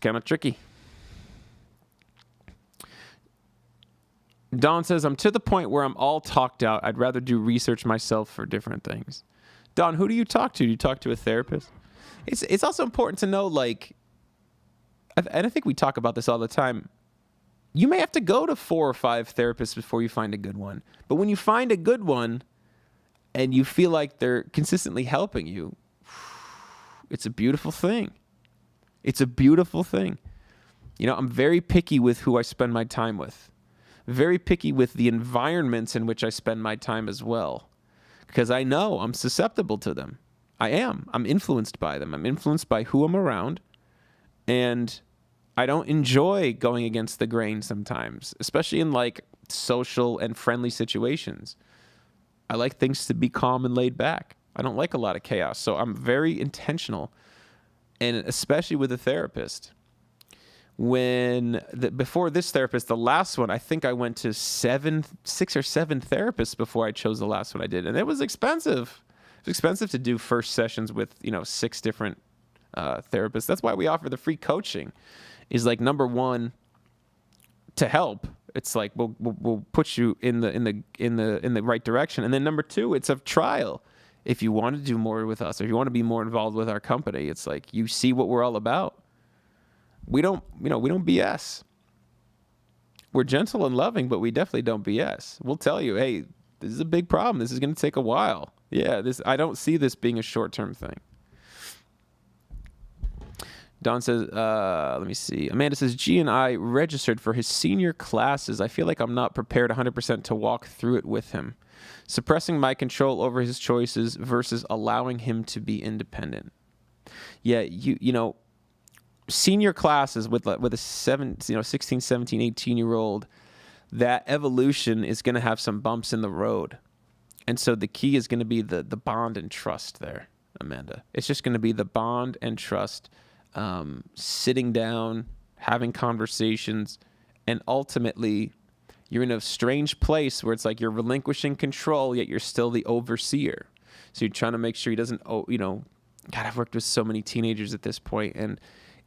kind of tricky. Dawn says, I'm to the point where I'm all talked out. I'd rather do research myself for different things. Dawn, who do you talk to? Do you talk to a therapist? It's also important to know, like, and I think we talk about this all the time, you may have to go to 4 or 5 therapists before you find a good one. But when you find a good one and you feel like they're consistently helping you, it's a beautiful thing. It's a beautiful thing. I'm very picky with who I spend my time with. Very picky with the environments in which I spend my time as well. Because I know I'm susceptible to them. I am. I'm influenced by them. I'm influenced by who I'm around. And I don't enjoy going against the grain sometimes, especially in like social and friendly situations. I like things to be calm and laid back. I don't like a lot of chaos. So I'm very intentional, and especially with a therapist. Before this therapist, the last one, I think I went to 6 or 7 therapists before I chose the last one I did. And it was expensive. It was expensive to do first sessions with, 6 different therapists. That's why we offer the free coaching. Is like, number one, to help. It's like we'll put you in the right direction. And then number 2, it's a trial. If you want to do more with us, or if you want to be more involved with our company, it's like you see what we're all about. We don't BS. We're gentle and loving, but we definitely don't BS. We'll tell you, hey, this is a big problem. This is going to take a while. Yeah, I don't see this being a short-term thing. Don says, let me see. Amanda says, G and I registered for his senior classes. I feel like I'm not prepared 100% to walk through it with him. Suppressing my control over his choices versus allowing him to be independent. Yeah, senior classes with a 16, 17, 18-year-old, that evolution is going to have some bumps in the road. And so the key is going to be the bond and trust there, Amanda. It's just going to be the bond and trust, sitting down, having conversations, and ultimately you're in a strange place where it's like you're relinquishing control, yet you're still the overseer. So you're trying to make sure he doesn't, God, I've worked with so many teenagers at this point, and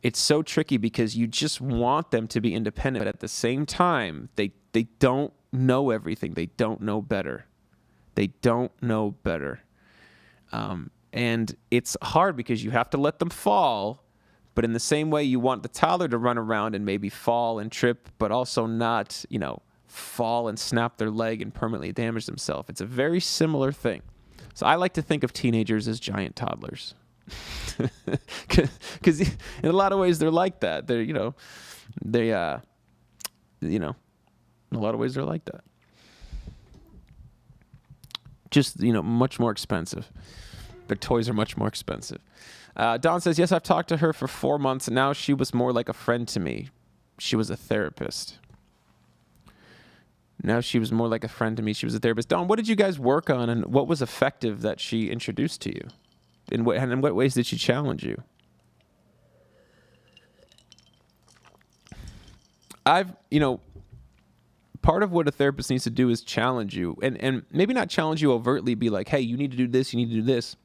it's so tricky because you just want them to be independent, but at the same time, they don't know everything. They don't know better. They don't know better. And it's hard because you have to let them fall, but in the same way you want the toddler to run around and maybe fall and trip, but also not, fall and snap their leg and permanently damage themselves. It's a very similar thing. So I like to think of teenagers as giant toddlers. Because in a lot of ways they're like that. They're, in a lot of ways they're like that. Just, much more expensive. Their toys are much more expensive. Don says, yes, I've talked to her for 4 months, and now she was more like a friend to me. She was a therapist. Now she was more like a friend to me. She was a therapist. Don, what did you guys work on, and what was effective that she introduced to you? In what ways did she challenge you? Part of what a therapist needs to do is challenge you, and maybe not challenge you overtly, be like, hey, you need to do this, you need to do this,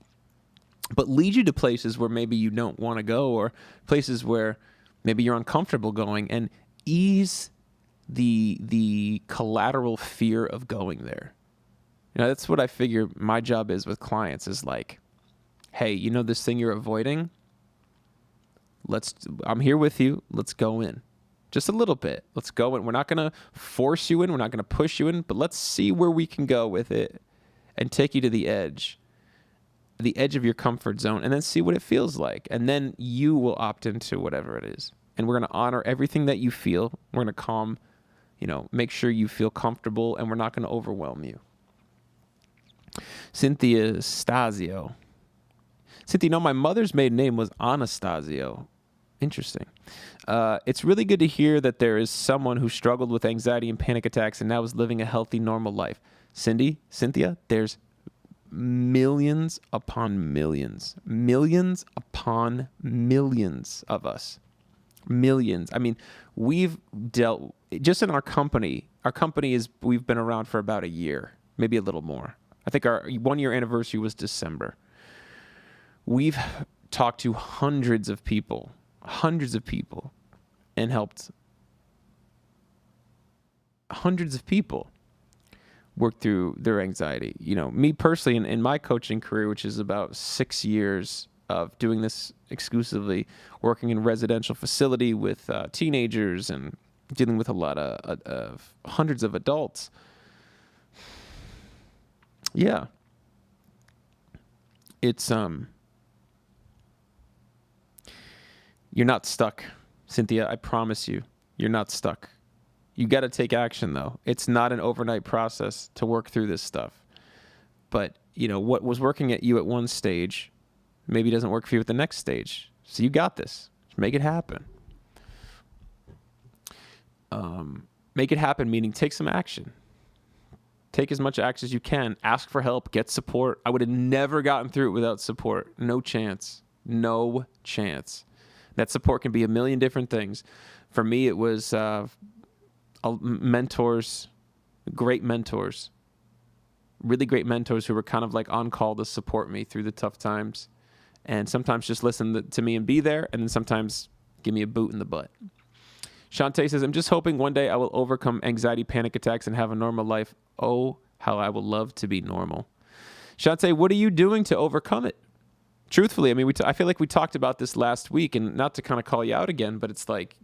but lead you to places where maybe you don't want to go, or places where maybe you're uncomfortable going, and ease the collateral fear of going there. That's what I figure my job is with clients, is like, hey, this thing you're avoiding? I'm here with you. Let's go in. Just a little bit. Let's go in. We're not going to force you in. We're not going to push you in, but let's see where we can go with it and take you to the edge of your comfort zone, and then see what it feels like. And then you will opt into whatever it is. And we're going to honor everything that you feel. We're going to calm, make sure you feel comfortable, and we're not going to overwhelm you. Cynthia Stasio. Cynthia, my mother's maiden name was Anastasio. Interesting. It's really good to hear that there is someone who struggled with anxiety and panic attacks and now is living a healthy, normal life. Cynthia, there's millions upon millions of us. Millions. I mean, we've dealt, just in our company we've been around for about a year, maybe a little more. I think our 1-year anniversary was December. We've talked to hundreds of people, and helped hundreds of people work through their anxiety. Me personally, in my coaching career, which is about 6 years of doing this exclusively, working in a residential facility with teenagers and dealing with a lot of hundreds of adults. Yeah. It's, you're not stuck, Cynthia. I promise you, you're not stuck. You got to take action, though. It's not an overnight process to work through this stuff. But, what was working at you at one stage maybe doesn't work for you at the next stage. So you got this. Just make it happen. Make it happen, meaning take some action. Take as much action as you can. Ask for help. Get support. I would have never gotten through it without support. No chance. No chance. That support can be a million different things. For me, it was mentors, great mentors, really great mentors who were kind of like on call to support me through the tough times. And sometimes just listen to me and be there, and then sometimes give me a boot in the butt. Shantae says, I'm just hoping one day I will overcome anxiety, panic attacks, and have a normal life. Oh, how I will love to be normal. Shantae, what are you doing to overcome it? Truthfully, I mean, I feel like we talked about this last week, and not to kind of call you out again, but it's like,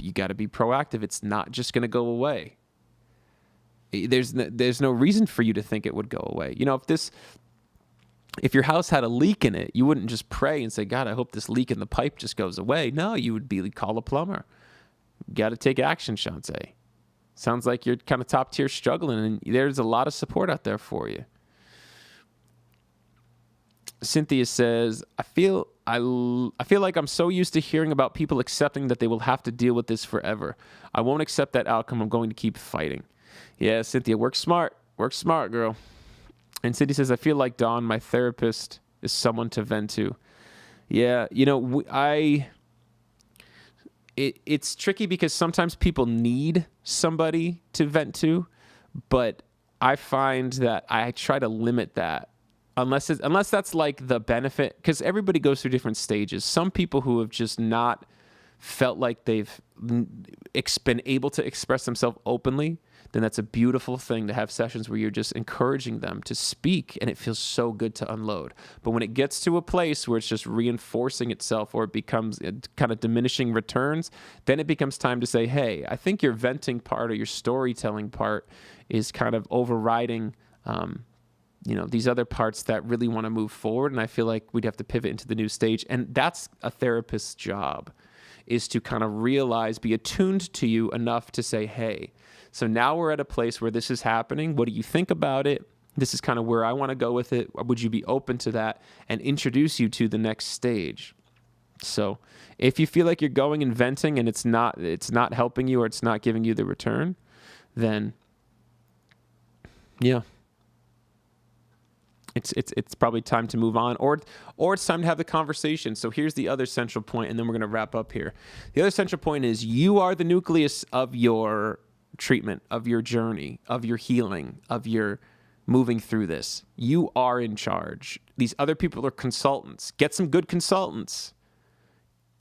you got to be proactive. It's not just going to go away. There's no reason for you to think it would go away. If your house had a leak in it, you wouldn't just pray and say, God, I hope this leak in the pipe just goes away. No, you would call a plumber. You got to take action, Shantae. Sounds like you're kind of top tier struggling, and there's a lot of support out there for you. Cynthia says, I feel like I'm so used to hearing about people accepting that they will have to deal with this forever. I won't accept that outcome. I'm going to keep fighting. Yeah, Cynthia, work smart. Work smart, girl. And Cynthia says, I feel like Dawn, my therapist, is someone to vent to. Yeah, it's tricky because sometimes people need somebody to vent to, but I find that I try to limit that unless that's like the benefit, because everybody goes through different stages. Some people who have just not felt like they've been able to express themselves openly, then that's a beautiful thing to have sessions where you're just encouraging them to speak, and it feels so good to unload. But when it gets to a place where it's just reinforcing itself, or it becomes kind of diminishing returns, then it becomes time to say, hey, I think your venting part or your storytelling part is kind of overriding these other parts that really want to move forward, and I feel like we'd have to pivot into the new stage. And that's a therapist's job, is to kind of realize, be attuned to you enough to say, hey, so now we're at a place where this is happening. What do you think about it? This is kind of where I want to go with it. Would you be open to that? And introduce you to the next stage. So if you feel like you're going and venting and it's not helping you, or it's not giving you the return, then yeah, it's probably time to move on, or it's time to have the conversation. So here's the other central point, and then we're going to wrap up here. The other central point is you are the nucleus of your treatment, of your journey, of your healing, of your moving through this. You are in charge. These other people are consultants. Get some good consultants.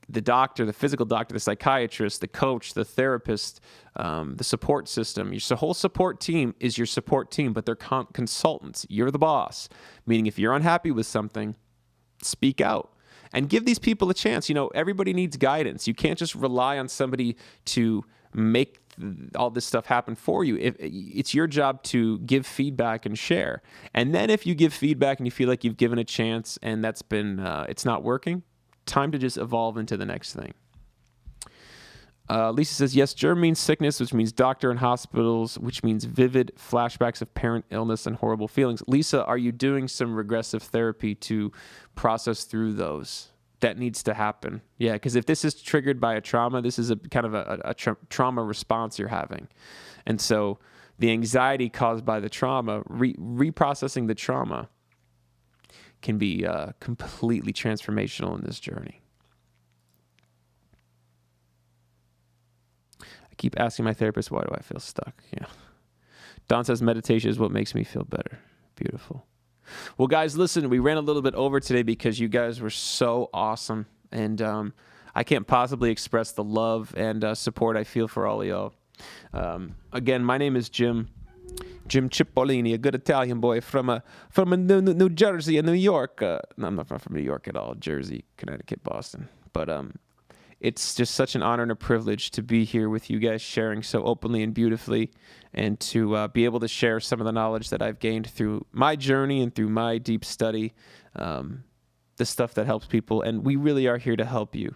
The doctor, the physical doctor, the psychiatrist, the coach, the therapist, the support system. Your whole support team is your support team, but they're consultants. You're the boss. Meaning if you're unhappy with something, speak out and give these people a chance. Everybody needs guidance. You can't just rely on somebody to make all this stuff happen for you. It's your job to give feedback and share. And then if you give feedback and you feel like you've given a chance and that's been, it's not working, time to just evolve into the next thing. Lisa says, yes, germ means sickness, which means doctor and hospitals, which means vivid flashbacks of parent illness and horrible feelings. Lisa, are you doing some regressive therapy to process through those? That needs to happen. Yeah, because if this is triggered by a trauma, this is a kind of a trauma response you're having. And so the anxiety caused by the trauma, reprocessing the trauma can be completely transformational in this journey. I keep asking my therapist, why do I feel stuck? Yeah. Don says meditation is what makes me feel better. Beautiful. Well, guys, listen, we ran a little bit over today because you guys were so awesome. And I can't possibly express the love and support I feel for all of y'all. Again, my name is Jim Cipollini, a good Italian boy from New Jersey and New York. No, I'm not from New York at all. Jersey, Connecticut, Boston. But it's just such an honor and a privilege to be here with you guys, sharing so openly and beautifully, and to be able to share some of the knowledge that I've gained through my journey and through my deep study, the stuff that helps people. And we really are here to help you.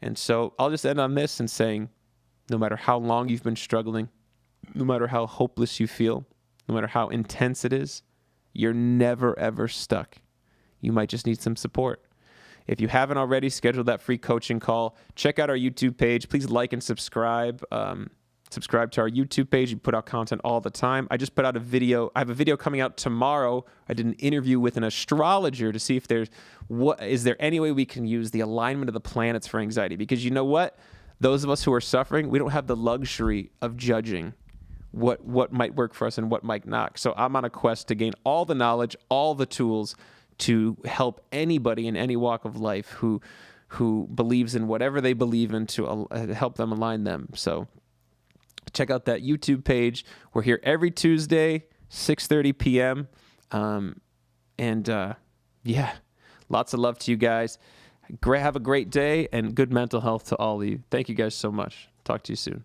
And so I'll just end on this and saying, no matter how long you've been struggling, no matter how hopeless you feel, no matter how intense it is, you're never, ever stuck. You might just need some support. If you haven't already scheduled that free coaching call, check out our YouTube page. Please like and subscribe. Subscribe to our YouTube page. We put out content all the time. I just put out a video. I have a video coming out tomorrow. I did an interview with an astrologer to see if is there any way we can use the alignment of the planets for anxiety? Because you know what? Those of us who are suffering, we don't have the luxury of judging what might work for us and what might not. So I'm on a quest to gain all the knowledge, all the tools to help anybody in any walk of life who believes in whatever they believe in, to help them align them. So check out that YouTube page. We're here every Tuesday, 6:30 p.m. Yeah, lots of love to you guys. Have a great day and good mental health to all of you. Thank you guys so much. Talk to you soon.